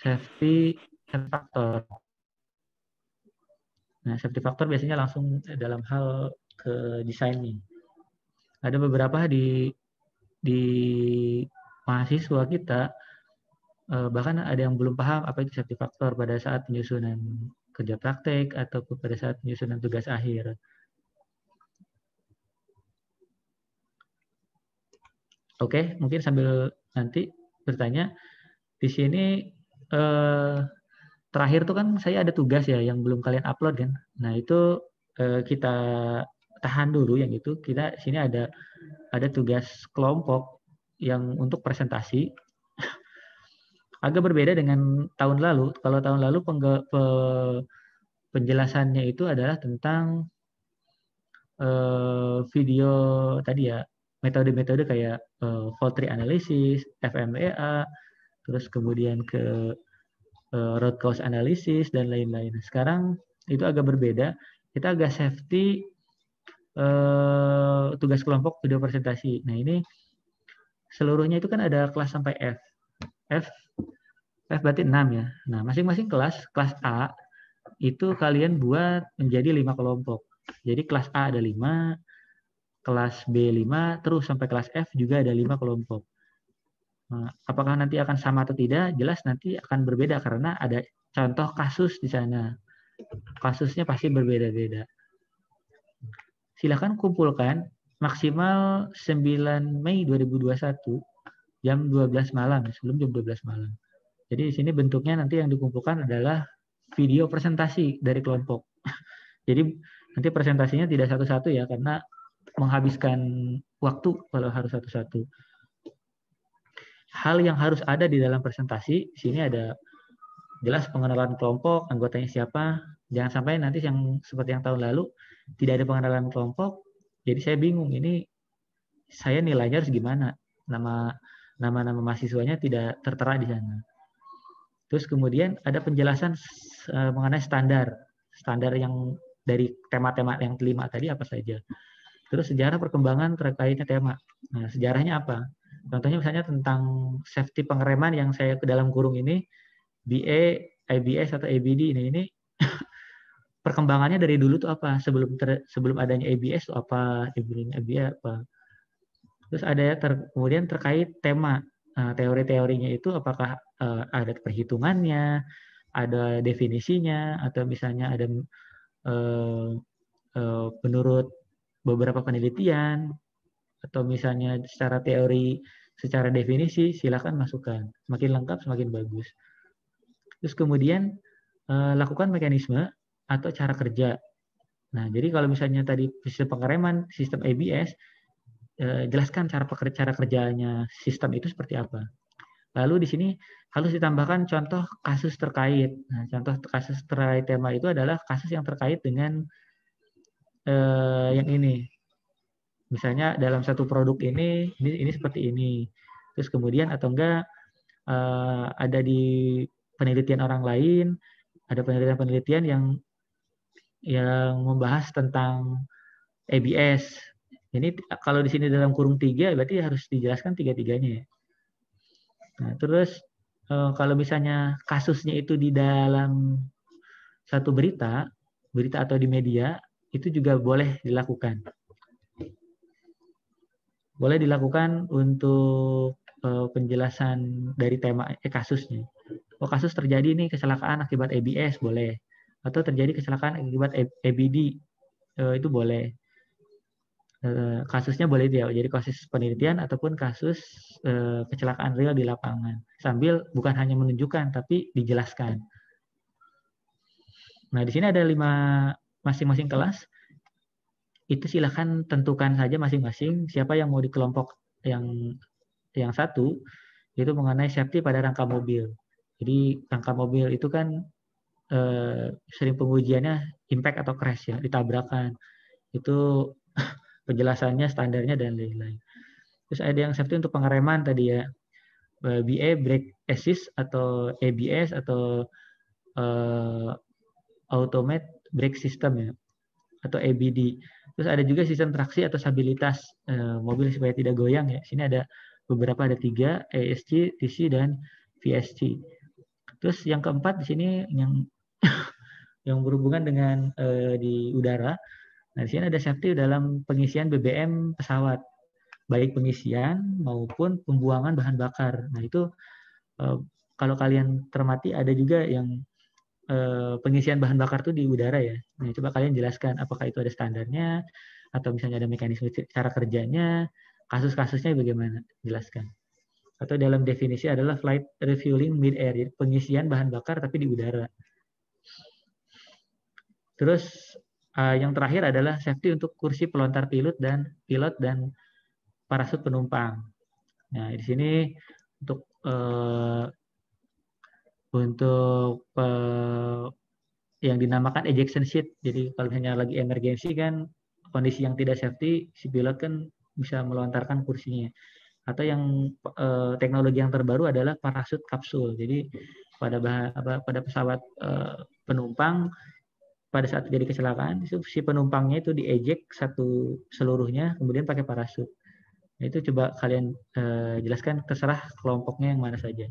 safety factor. Nah, safety factor biasanya langsung dalam hal ke desainnya. Ada beberapa di mahasiswa kita, bahkan ada yang belum paham apa itu safety factor pada saat penyusunan kerja praktek ataupun pada saat penyusunan tugas akhir. Oke, mungkin sambil nanti bertanya. Di sini terakhir tuh kan saya ada tugas ya yang belum kalian upload kan. Nah, itu kita tahan dulu yang itu. Kita sini ada tugas kelompok yang untuk presentasi. Agak berbeda dengan tahun lalu. Kalau tahun lalu penjelasannya itu adalah tentang video tadi ya, metode-metode kayak fault tree analysis, FMEA, terus kemudian ke root cause analysis dan lain-lain. Sekarang itu agak berbeda. Kita agak safety tugas kelompok video presentasi. Nah, ini seluruhnya itu kan ada kelas sampai F. F berarti 6 ya. Nah, masing-masing kelas A itu kalian buat menjadi 5 kelompok. Jadi kelas A ada 5, kelas B 5, terus sampai kelas F juga ada 5 kelompok. Nah, apakah nanti akan sama atau tidak? Jelas nanti akan berbeda karena ada contoh kasus di sana. Kasusnya pasti berbeda-beda. Silakan kumpulkan maksimal 9 Mei 2021 jam 12 malam, sebelum jam 12 malam. Jadi di sini bentuknya nanti yang dikumpulkan adalah video presentasi dari kelompok. Jadi nanti presentasinya tidak satu-satu ya, karena menghabiskan waktu kalau harus satu-satu. Hal yang harus ada di dalam presentasi, di sini ada jelas pengenalan kelompok, anggotanya siapa. Jangan sampai nanti yang seperti yang tahun lalu, tidak ada pengenalan kelompok, jadi saya bingung, ini saya nilainya harus gimana. Nama-nama mahasiswanya tidak tertera di sana. Terus kemudian ada penjelasan mengenai standar yang dari tema-tema yang kelima tadi apa saja. Terus sejarah perkembangan terkaitnya tema. Nah, sejarahnya apa? Contohnya misalnya tentang safety pengereman yang saya ke dalam kurung ini, BA, ABS atau ABD ini perkembangannya dari dulu tuh apa? Sebelum adanya ABS tuh apa? ABS apa? Terus ada kemudian terkait tema. Nah, teori-teorinya itu apakah ada perhitungannya, ada definisinya, atau misalnya ada menurut beberapa penelitian, atau misalnya secara teori, secara definisi, silakan masukkan. Semakin lengkap, semakin bagus. Terus kemudian lakukan mekanisme atau cara kerja. Nah, jadi kalau misalnya tadi sistem pengereman, sistem ABS, jelaskan cara kerjanya sistem itu seperti apa. Lalu di sini harus ditambahkan contoh kasus terkait. Nah, contoh kasus terkait tema itu adalah kasus yang terkait dengan yang ini. Misalnya dalam satu produk ini seperti ini. Terus kemudian atau enggak ada di penelitian orang lain, ada penelitian yang membahas tentang ABS. Ini kalau di sini dalam kurung 3 berarti harus dijelaskan 3-tiganya ya. Nah, terus kalau misalnya kasusnya itu di dalam satu berita atau di media, itu juga boleh dilakukan. Boleh dilakukan untuk penjelasan dari tema kasusnya. Oh, kasus terjadi nih kecelakaan akibat ABS boleh, atau terjadi kecelakaan akibat ABD itu boleh. Kasusnya boleh dia jadi kasus penelitian ataupun kasus kecelakaan real di lapangan, sambil bukan hanya menunjukkan tapi dijelaskan. Nah, di sini ada 5 masing-masing kelas. Itu silakan tentukan saja masing-masing siapa yang mau di kelompok yang satu, itu mengenai safety pada rangka mobil. Jadi rangka mobil itu kan sering pengujiannya impact atau crash ya, ditabrakan. Itu penjelasannya, standarnya dan lain-lain. Terus ada yang safety untuk pengereman tadi ya, BA brake assist atau ABS atau automate brake system ya, atau ABD. Terus ada juga sistem traksi atau stabilitas mobil supaya tidak goyang ya. Sini ada beberapa, ada 3, ASC, TC dan VSC. Terus yang keempat di sini yang berhubungan dengan di udara. Nah, di sini ada safety dalam pengisian BBM pesawat, baik pengisian maupun pembuangan bahan bakar. Nah, itu kalau kalian cermati ada juga yang pengisian bahan bakar itu di udara ya. Nah, coba kalian jelaskan apakah itu ada standarnya atau misalnya ada mekanisme cara kerjanya, kasus-kasusnya bagaimana? Jelaskan. Atau dalam definisi adalah flight refueling mid-air, jadi pengisian bahan bakar tapi di udara. Terus yang terakhir adalah safety untuk kursi pelontar pilot dan parasut penumpang. Nah, di sini untuk yang dinamakan ejection seat. Jadi kalau misalnya lagi emergensi kan, kondisi yang tidak safety, si pilot kan bisa melontarkan kursinya. Atau yang teknologi yang terbaru adalah parasut kapsul. Jadi pada pesawat penumpang, pada saat terjadi kecelakaan, si penumpangnya itu diejek seluruhnya, kemudian pakai parasut. Nah, itu coba kalian jelaskan, terserah kelompoknya yang mana saja.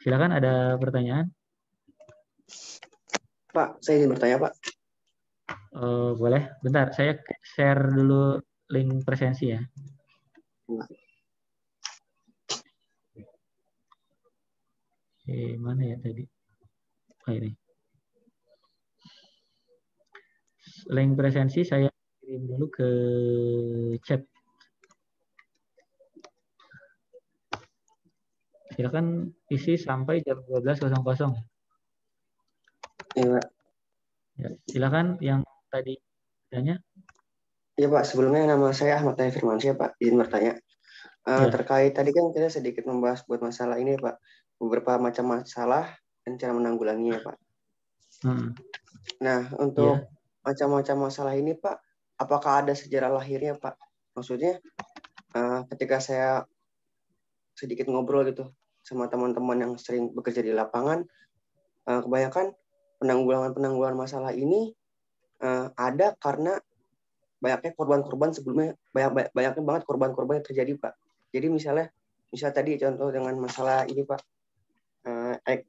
Silakan, ada pertanyaan? Pak, saya ingin bertanya, Pak. Boleh, bentar. Saya share dulu link presensi ya. Mana ya tadi? Oh, ini. Link presensi saya kirim dulu ke chat. Silakan isi sampai jam 12.00. Iya, Pak. Ya, silakan yang tadi tanya. Iya, Pak. Sebelumnya nama saya Ahmad Tahir Firmansyah, Pak. Izin bertanya. Terkait tadi kan kita sedikit membahas buat masalah ini, Pak. Beberapa macam masalah dan cara menanggulanginya, Pak. Nah, untuk macam-macam masalah ini, Pak, apakah ada sejarah lahirnya, Pak? Maksudnya, ketika saya sedikit ngobrol gitu sama teman-teman yang sering bekerja di lapangan, kebanyakan penanggulangan masalah ini ada karena banyaknya korban-korban sebelumnya, banyaknya banget korban-korban yang terjadi, Pak. Jadi misal tadi contoh dengan masalah ini, Pak,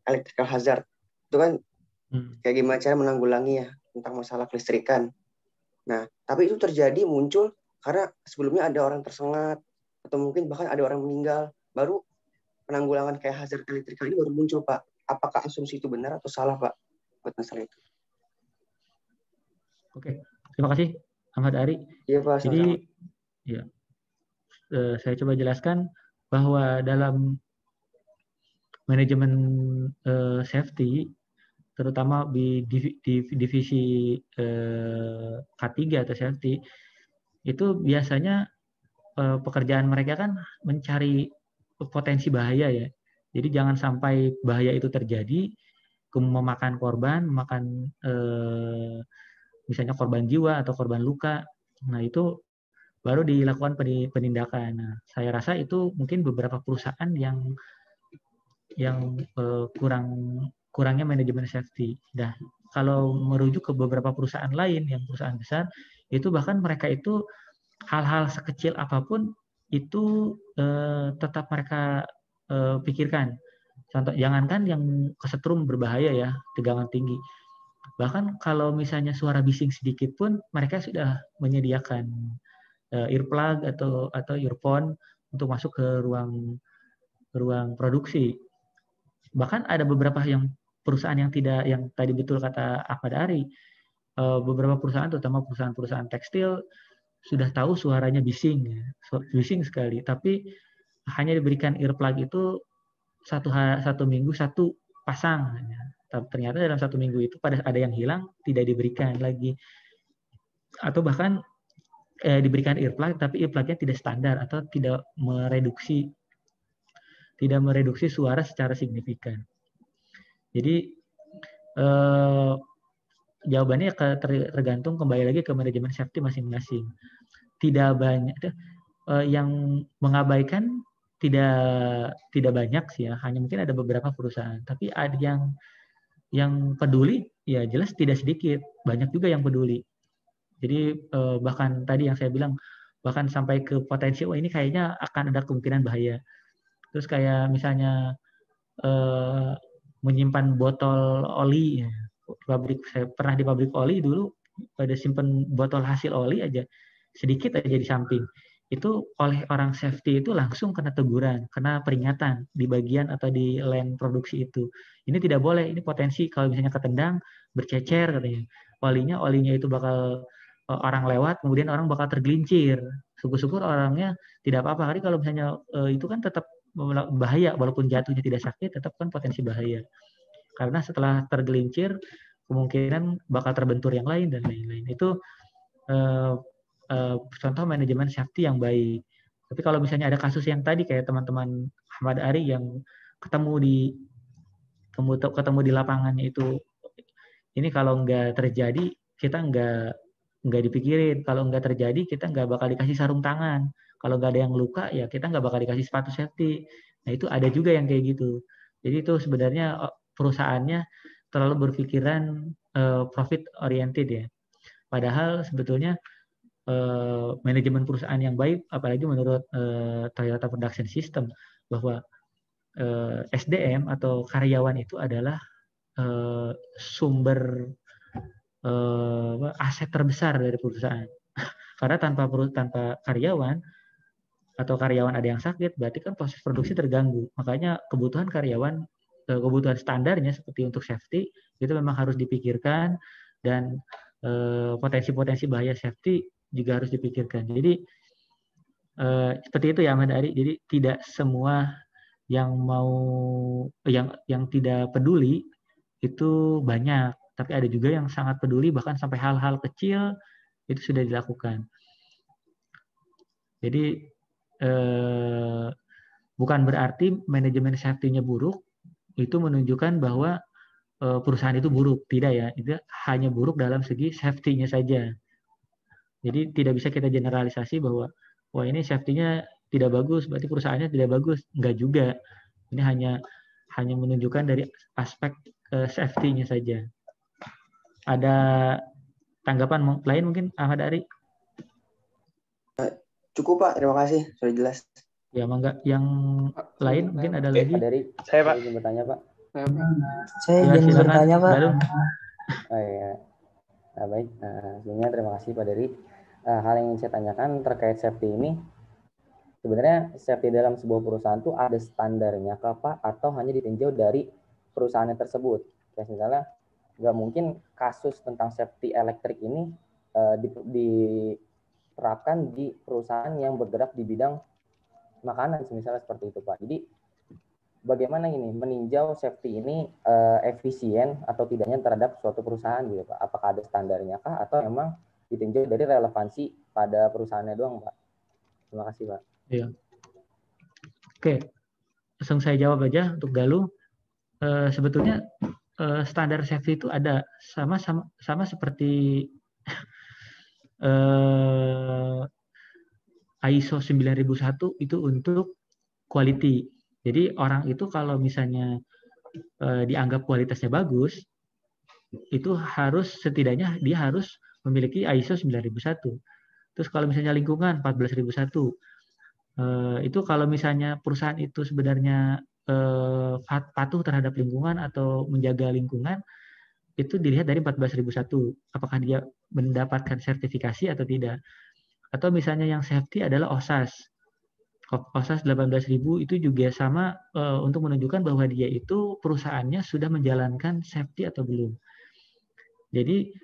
electrical hazard, itu kan kayak gimana cara menanggulangi ya tentang masalah kelistrikan. Nah, tapi itu terjadi muncul karena sebelumnya ada orang tersengat atau mungkin bahkan ada orang meninggal, baru penanggulangan kayak hazard electrical ini baru muncul, Pak. Apakah asumsi itu benar atau salah, Pak, buat masalah itu? Oke, terima kasih Ahmad Ari. Iya, Pak. Jadi, ya, saya coba jelaskan bahwa dalam manajemen safety, terutama di divisi K3 atau safety, itu biasanya pekerjaan mereka kan mencari potensi bahaya ya. Jadi jangan sampai bahaya itu terjadi, memakan korban, misalnya korban jiwa atau korban luka. Nah, itu baru dilakukan penindakan. Nah, saya rasa itu mungkin beberapa perusahaan yang kurangnya manajemen safety. Nah, kalau merujuk ke beberapa perusahaan lain yang perusahaan besar, itu bahkan mereka itu hal-hal sekecil apapun itu tetap mereka pikirkan. Contoh, jangankan yang kesetrum berbahaya ya, tegangan tinggi. Bahkan kalau misalnya suara bising sedikit pun mereka sudah menyediakan earplug atau earphone untuk masuk ke ruang ruang produksi. Bahkan ada beberapa perusahaan yang tidak, yang tadi betul kata Ahmad Ari, beberapa perusahaan, terutama perusahaan-perusahaan tekstil, sudah tahu suaranya bising, bising sekali, tapi hanya diberikan earplug itu satu minggu satu pasang. Ternyata dalam 1 minggu itu ada yang hilang, tidak diberikan lagi, atau bahkan diberikan earplug tapi earplugnya tidak standar atau tidak mereduksi suara secara signifikan. Jadi jawabannya tergantung kembali lagi ke manajemen safety masing-masing. Tidak banyak yang mengabaikan, tidak banyak sih ya, hanya mungkin ada beberapa perusahaan. Tapi ada yang peduli, ya jelas tidak sedikit, banyak juga yang peduli. Jadi bahkan tadi yang saya bilang, bahkan sampai ke potensi, ini kayaknya akan ada kemungkinan bahaya. Terus kayak misalnya menyimpan botol oli, ya. Saya pernah di pabrik oli dulu, pada simpen botol hasil oli aja, sedikit aja di samping. Itu oleh orang safety itu langsung kena teguran, kena peringatan di bagian atau di line produksi itu. Ini tidak boleh, ini potensi kalau misalnya ketendang, bercecer katanya. Olinya itu bakal orang lewat, kemudian orang bakal tergelincir. Syukur-syukur orangnya tidak apa-apa. Karena kalau misalnya itu kan tetap bahaya, walaupun jatuhnya tidak sakit, tetap kan potensi bahaya. Karena setelah tergelincir, kemungkinan bakal terbentur yang lain dan lain-lain. Itu contoh manajemen safety yang baik. Tapi kalau misalnya ada kasus yang tadi kayak teman-teman Ahmad Ari yang ketemu di lapangannya itu, ini kalau nggak terjadi kita nggak dipikirin. Kalau nggak terjadi kita nggak bakal dikasih sarung tangan. Kalau nggak ada yang luka ya kita nggak bakal dikasih sepatu safety. Nah itu ada juga yang kayak gitu. Jadi itu sebenarnya perusahaannya terlalu berpikiran profit oriented ya. Padahal sebetulnya manajemen perusahaan yang baik, apalagi menurut Toyota Production System, bahwa SDM atau karyawan itu adalah sumber aset terbesar dari perusahaan. Karena tanpa karyawan atau karyawan ada yang sakit, berarti kan proses produksi terganggu. Makanya kebutuhan karyawan, kebutuhan standarnya seperti untuk safety itu memang harus dipikirkan, dan potensi-potensi bahaya safety juga harus dipikirkan. Jadi seperti itu ya Ahmad Ari. Jadi tidak semua yang tidak peduli itu banyak, tapi ada juga yang sangat peduli, bahkan sampai hal-hal kecil itu sudah dilakukan. Jadi bukan berarti manajemen safety-nya buruk itu menunjukkan bahwa perusahaan itu buruk, tidak ya. Itu hanya buruk dalam segi safety-nya saja. Jadi tidak bisa kita generalisasi bahwa wah ini safety-nya tidak bagus, berarti perusahaannya tidak bagus. Enggak juga. Ini hanya menunjukkan dari aspek safety-nya saja. Ada tanggapan lain mungkin Ahmad Ari? Cukup Pak, terima kasih, sudah jelas. Ya, mangga. Yang lain mungkin ada lagi? Pak Dari, Saya Pak. izin bertanya Pak. Saya Ya, ingin silakan. bertanya Pak. Lalu. Oh iya. Nah, baik. Sebelumnya terima kasih Pak Dari. Hal yang ingin saya tanyakan terkait safety ini, sebenarnya safety dalam sebuah perusahaan itu ada standarnya kah Pak, atau hanya ditinjau dari perusahaannya tersebut? Kayak misalnya, nggak mungkin kasus tentang safety elektrik ini diterapkan di perusahaan yang bergerak di bidang makanan, misalnya seperti itu Pak. Jadi bagaimana ini meninjau safety ini efisien atau tidaknya terhadap suatu perusahaan gitu Pak? Apakah ada standarnya kah, atau memang ditinjau dari relevansi pada perusahaannya doang Pak? Terima kasih Pak. Iya. Oke, langsung saya jawab aja untuk Galuh. Sebetulnya standar safety itu ada sama seperti ISO 9001 itu untuk quality. Jadi orang itu kalau misalnya dianggap kualitasnya bagus, itu harus setidaknya dia harus memiliki ISO 9001. Terus kalau misalnya lingkungan 14001, itu kalau misalnya perusahaan itu sebenarnya patuh terhadap lingkungan atau menjaga lingkungan, itu dilihat dari 14001. Apakah dia mendapatkan sertifikasi atau tidak. Atau misalnya yang safety adalah OSHAS. OSAS 18.000 itu juga sama untuk menunjukkan bahwa dia itu perusahaannya sudah menjalankan safety atau belum. Jadi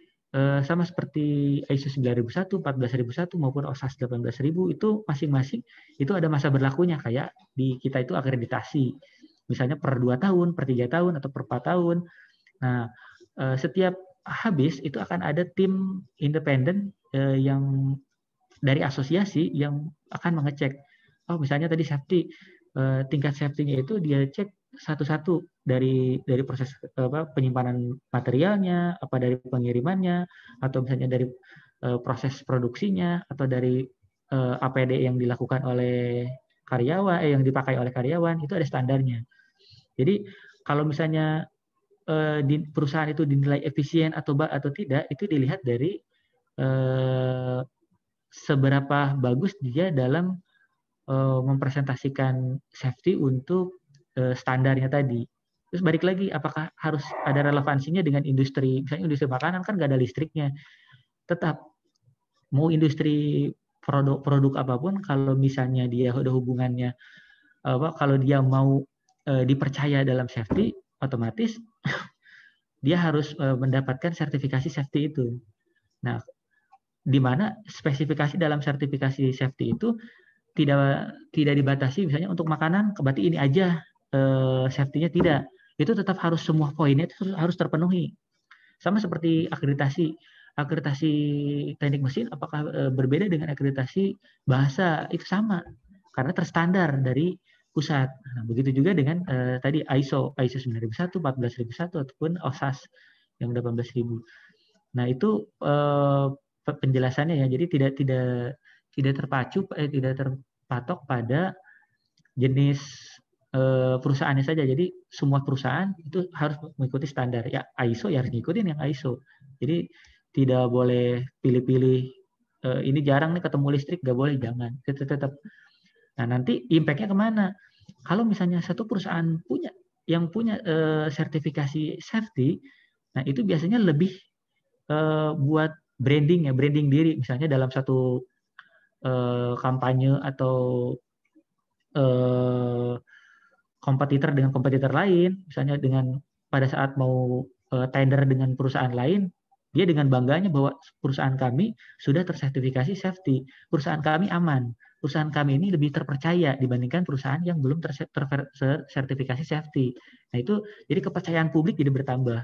sama seperti ISO 9001, 14.001 maupun OSAS 18.000 itu masing-masing itu ada masa berlakunya, kayak di kita itu akreditasi. Misalnya per 2 tahun, per 3 tahun, atau per 4 tahun. Nah, setiap habis itu akan ada tim independen yang dari asosiasi yang akan mengecek. Oh, misalnya tadi safety, tingkat safety-nya itu dia cek satu-satu dari proses penyimpanan materialnya, apa dari pengirimannya, atau misalnya dari proses produksinya, atau dari APD yang dilakukan oleh karyawan, yang dipakai oleh karyawan, itu ada standarnya. Jadi kalau misalnya di perusahaan itu dinilai efisien atau tidak, itu dilihat dari seberapa bagus dia dalam mempresentasikan safety untuk standarnya tadi. Terus balik lagi, apakah harus ada relevansinya dengan industri, misalnya industri makanan kan nggak ada listriknya. Tetap mau industri produk apapun, kalau misalnya dia ada hubungannya, kalau dia mau dipercaya dalam safety, otomatis dia harus mendapatkan sertifikasi safety itu. Nah, di mana spesifikasi dalam sertifikasi safety itu tidak dibatasi, misalnya untuk makanan berarti ini aja safety-nya, tidak. Itu tetap harus semua poinnya itu harus terpenuhi. Sama seperti akreditasi teknik mesin, apakah berbeda dengan akreditasi bahasa? Itu sama, karena terstandar dari pusat. Nah, begitu juga dengan tadi ISO 9001, 14.001 ataupun OSAS yang 18.000. Nah, itu penjelasannya ya. Jadi tidak terpatok pada jenis perusahaannya saja. Jadi semua perusahaan itu harus mengikuti standar. Ya ISO ya harus ngikutin yang ISO. Jadi tidak boleh pilih-pilih. Ini jarang nih ketemu listrik, nggak boleh, jangan. Tetap. Nah, nanti impact-nya kemana? Kalau misalnya satu perusahaan punya sertifikasi safety, nah itu biasanya lebih buat branding diri, misalnya dalam satu kampanye atau kompetitor dengan kompetitor lain, misalnya dengan pada saat mau tender dengan perusahaan lain, dia dengan bangganya bahwa perusahaan kami sudah tersertifikasi safety, perusahaan kami aman, perusahaan kami ini lebih terpercaya dibandingkan perusahaan yang belum tersertifikasi safety. Nah itu jadi kepercayaan publik jadi bertambah.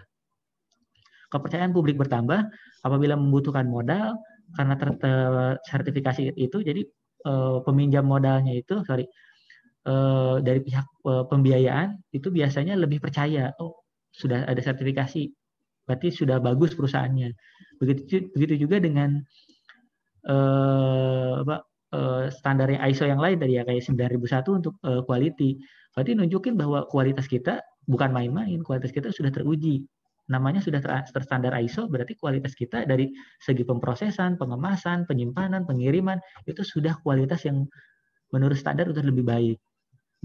Kepercayaan publik bertambah apabila membutuhkan modal karena sertifikasi itu, jadi peminjam modalnya itu dari pihak pembiayaan itu biasanya lebih percaya, oh sudah ada sertifikasi, berarti sudah bagus perusahaannya. Begitu juga dengan standarnya ISO yang lain tadi ya, kayak 9001 untuk quality. Berarti nunjukin bahwa kualitas kita bukan main-main, kualitas kita sudah teruji. Namanya sudah terstandar ISO, berarti kualitas kita dari segi pemrosesan, pengemasan, penyimpanan, pengiriman, itu sudah kualitas yang menurut standar sudah lebih baik.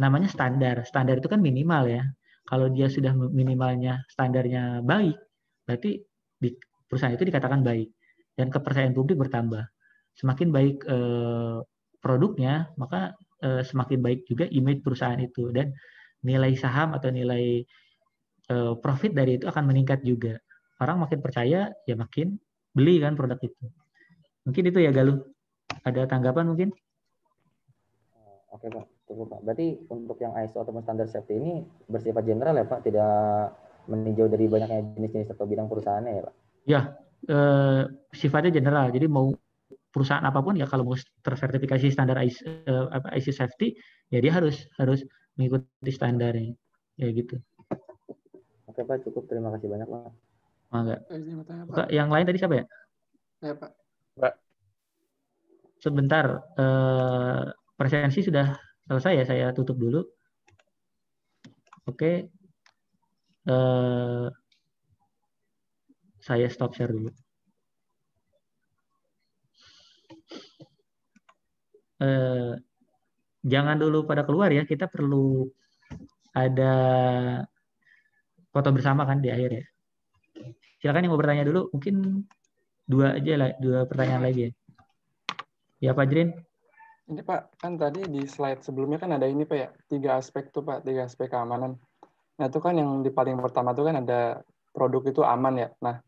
Namanya standar. Standar itu kan minimal ya. Kalau dia sudah minimalnya standarnya baik, berarti di perusahaan itu dikatakan baik. Dan kepercayaan publik bertambah. Semakin baik produknya, maka semakin baik juga image perusahaan itu. Dan nilai saham atau nilai profit dari itu akan meningkat juga. Orang makin percaya, ya makin beli kan produk itu. Mungkin itu ya Galuh. Ada tanggapan mungkin? Oke Pak, cukup Pak. Berarti untuk yang ISO atau standar safety ini bersifat general ya Pak, tidak meninjau dari banyaknya jenis-jenis atau bidang perusahaannya ya Pak? Ya, sifatnya general. Jadi mau perusahaan apapun ya kalau mau tersertifikasi standar ISO safety, ya dia harus mengikuti standarnya. Ya gitu. Oke Pak, cukup. Terima kasih banyak Pak. Pak. Yang lain tadi siapa ya? Ya Pak. Pak. Sebentar, presensi sudah selesai ya, saya tutup dulu. Oke. Saya stop share dulu. Jangan dulu pada keluar ya, kita perlu ada foto bersama kan di akhir ya. Silakan yang mau bertanya dulu, mungkin dua pertanyaan lagi ya. Ya Pak Jrin. Ini Pak, kan tadi di slide sebelumnya kan ada ini Pak ya, 3 aspek tuh Pak, 3 aspek keamanan. Nah itu kan yang di paling pertama tuh kan ada produk itu aman ya. Nah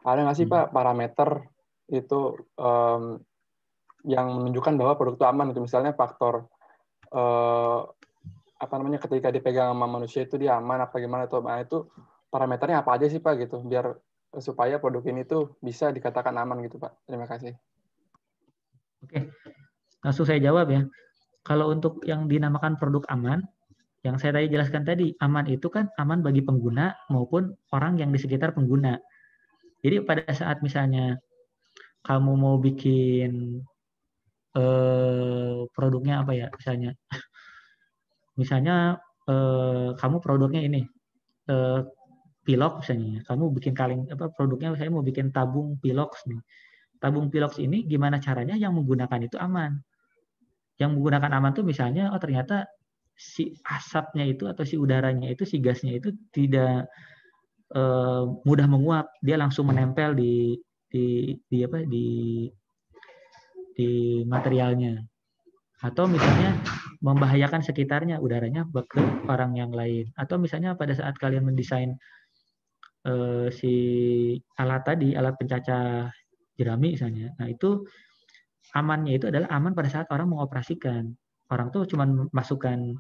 ada nggak sih Pak parameter itu yang menunjukkan bahwa produk itu aman itu, misalnya faktor ketika dipegang sama manusia itu dia aman apa gimana tuh? Nah itu parameternya apa aja sih Pak gitu, biar supaya produk ini tuh bisa dikatakan aman gitu Pak. Terima kasih. Oke, langsung saya jawab ya. Kalau untuk yang dinamakan produk aman, yang saya tadi jelaskan tadi, aman itu kan aman bagi pengguna maupun orang yang di sekitar pengguna. Jadi pada saat misalnya kamu mau bikin produknya apa ya, misalnya kamu produknya ini pilox misalnya, kamu bikin produknya saya mau bikin tabung pilox nih. Tabung pilox ini gimana caranya yang menggunakan itu aman? Yang menggunakan aman tuh misalnya, oh ternyata si asapnya itu atau si udaranya itu, si gasnya itu tidak mudah menguap, dia langsung menempel di materialnya. Atau misalnya membahayakan sekitarnya, udaranya ke orang yang lain. Atau misalnya pada saat kalian mendesain si alat tadi, alat pencacah jerami misalnya, nah itu amannya itu adalah aman pada saat orang mengoperasikan. Orang tuh cuma memasukkan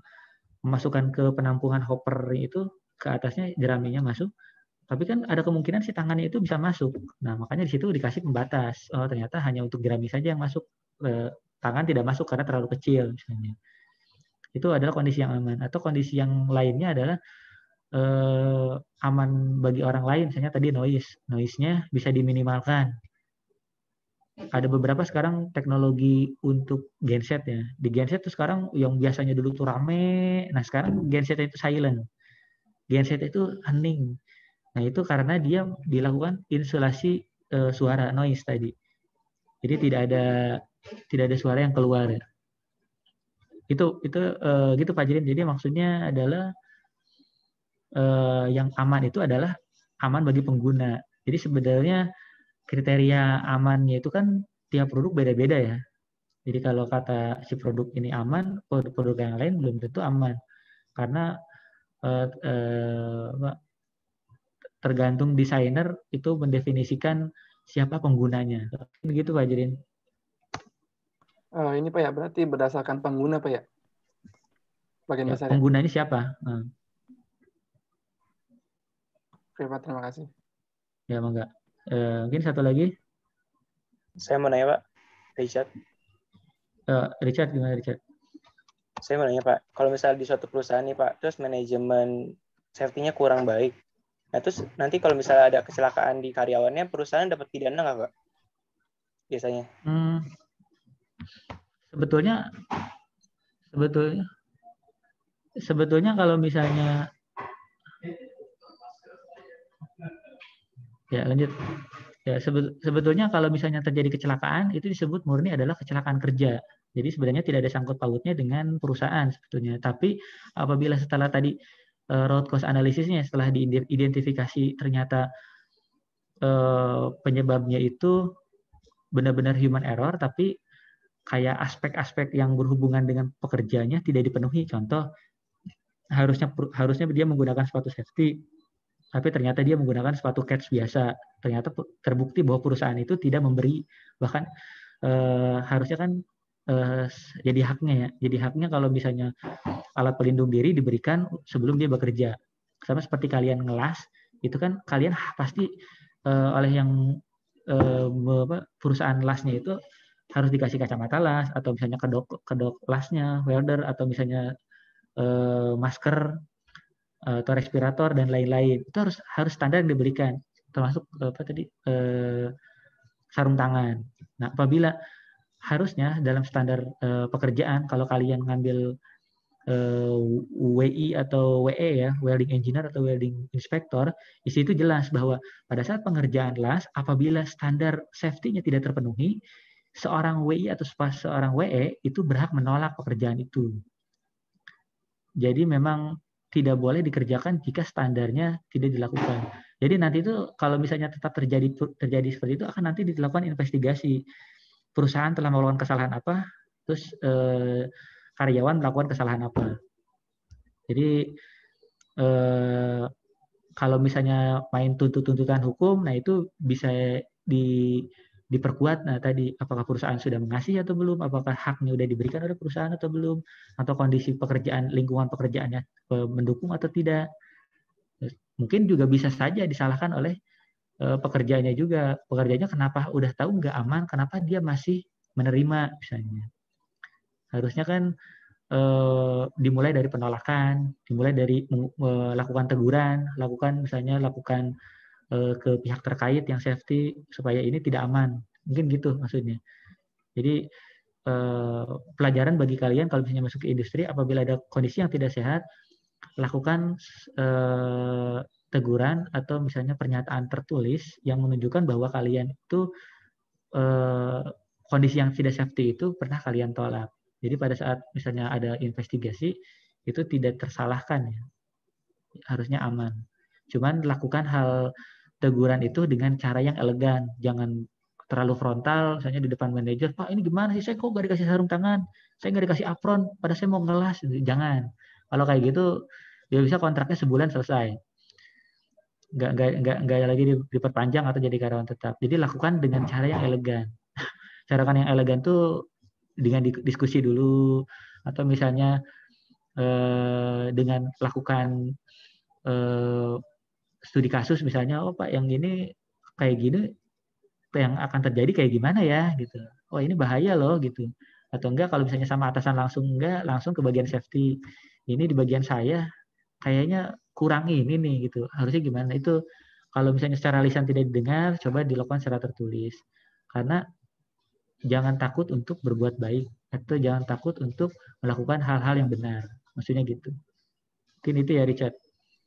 ke penampungan hopper itu, ke atasnya jeraminya masuk, tapi kan ada kemungkinan si tangannya itu bisa masuk. Nah makanya di situ dikasih pembatas. Oh ternyata hanya untuk jerami saja yang masuk, tangan tidak masuk karena terlalu kecil misalnya. Itu adalah kondisi yang aman. Atau kondisi yang lainnya adalah aman bagi orang lain, misalnya tadi noise-nya bisa diminimalkan. Ada beberapa sekarang teknologi untuk genset ya. Di genset tuh sekarang yang biasanya dulu tuh rame, nah sekarang genset itu silent. Genset itu hening. Nah itu karena dia dilakukan insulasi suara noise tadi. Jadi tidak ada suara yang keluar ya. Itu gitu Pak Jirin. Jadi maksudnya adalah yang aman itu adalah aman bagi pengguna. Jadi sebenarnya kriteria amannya itu kan tiap produk beda-beda ya. Jadi kalau kata si produk ini aman, produk yang lain belum tentu aman. Karena tergantung desainer itu mendefinisikan siapa penggunanya. Begitu Pak Jirin. Ini Pak ya, berarti berdasarkan pengguna Pak ya? Bagian Ya, besar pengguna ini siapa? Oke Pak, terima kasih. Ya, enggak. Mungkin satu lagi. Saya mau nanya Pak, Richard. Richard, gimana Richard? Saya mau nanya Pak, kalau misalnya di suatu perusahaan nih Pak, terus manajemen safety-nya kurang baik, nah terus nanti kalau misalnya ada kecelakaan di karyawannya, perusahaan dapat pidana nggak Pak? Biasanya? Sebetulnya kalau misalnya ya lanjut. Ya, sebetulnya kalau misalnya terjadi kecelakaan, itu disebut murni adalah kecelakaan kerja. Jadi sebenarnya tidak ada sangkut pautnya dengan perusahaan sebetulnya. Tapi apabila setelah tadi root cause analysisnya, setelah diidentifikasi ternyata penyebabnya itu benar-benar human error, tapi kayak aspek-aspek yang berhubungan dengan pekerjanya tidak dipenuhi. Contoh, harusnya dia menggunakan sepatu safety, tapi ternyata dia menggunakan sepatu kets biasa. Ternyata terbukti bahwa perusahaan itu tidak memberi, bahkan harusnya kan jadi haknya ya. Jadi haknya kalau misalnya alat pelindung diri diberikan sebelum dia bekerja. Sama seperti kalian ngelas, itu kan kalian pasti oleh yang perusahaan lasnya itu harus dikasih kacamata las, atau misalnya kedok lasnya, welder, atau misalnya masker atau respirator dan lain-lain. Itu harus standar yang diberikan, termasuk sarung tangan. Nah, apabila harusnya dalam standar pekerjaan, kalau kalian ngambil WI atau WE ya, welding engineer atau welding inspector, di situ jelas bahwa pada saat pengerjaan las, apabila standar safety-nya tidak terpenuhi, seorang WI atau seorang WE itu berhak menolak pekerjaan itu. Jadi memang tidak boleh dikerjakan jika standarnya tidak dilakukan. Jadi nanti itu kalau misalnya tetap terjadi seperti itu, akan nanti dilakukan investigasi. Perusahaan telah melakukan kesalahan apa, terus karyawan melakukan kesalahan apa. Jadi kalau misalnya main tuntutan hukum, nah itu bisa diperkuat. Nah tadi apakah perusahaan sudah mengasihi atau belum, apakah haknya sudah diberikan oleh perusahaan atau belum, atau kondisi pekerjaan, lingkungan pekerjaannya mendukung atau tidak. Mungkin juga bisa saja disalahkan oleh pekerjaannya juga. Pekerjaannya kenapa udah tahu nggak aman, kenapa dia masih menerima misalnya. Harusnya kan dimulai dari penolakan, dimulai dari melakukan teguran, lakukan ke pihak terkait yang safety supaya ini tidak aman. Mungkin gitu maksudnya. Jadi pelajaran bagi kalian kalau misalnya masuk ke industri, apabila ada kondisi yang tidak sehat, lakukan teguran atau misalnya pernyataan tertulis yang menunjukkan bahwa kalian itu kondisi yang tidak safety itu pernah kalian tolak. Jadi pada saat misalnya ada investigasi itu tidak tersalahkan ya, harusnya aman. Cuman lakukan hal teguran itu dengan cara yang elegan, jangan terlalu frontal. Misalnya di depan manajer, Pak ini gimana sih, saya kok nggak dikasih sarung tangan, saya nggak dikasih apron, pada saya mau ngelas. Jangan. Kalau kayak gitu, dia bisa kontraknya sebulan selesai. Nggak lagi diperpanjang atau jadi karyawan tetap. Jadi lakukan dengan cara yang elegan. Cara yang elegan tuh dengan diskusi dulu, atau misalnya dengan lakukan studi kasus misalnya, oh Pak yang ini kayak gini, yang akan terjadi kayak gimana ya gitu. Oh ini bahaya loh gitu. Atau enggak kalau misalnya sama atasan langsung, enggak langsung ke bagian safety. Ini di bagian saya kayaknya kurang ini nih gitu. Harusnya gimana? Itu kalau misalnya secara lisan tidak didengar, coba dilakukan secara tertulis. Karena jangan takut untuk berbuat baik, atau jangan takut untuk melakukan hal-hal yang benar. Maksudnya gitu. Mungkin itu ya Richard.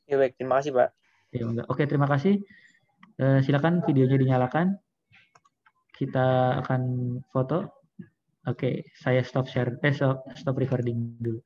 Ya baik, terima kasih Pak. Ya, oke, terima kasih. Silakan videonya dinyalakan. Kita akan foto. Oke, saya stop share, stop recording dulu.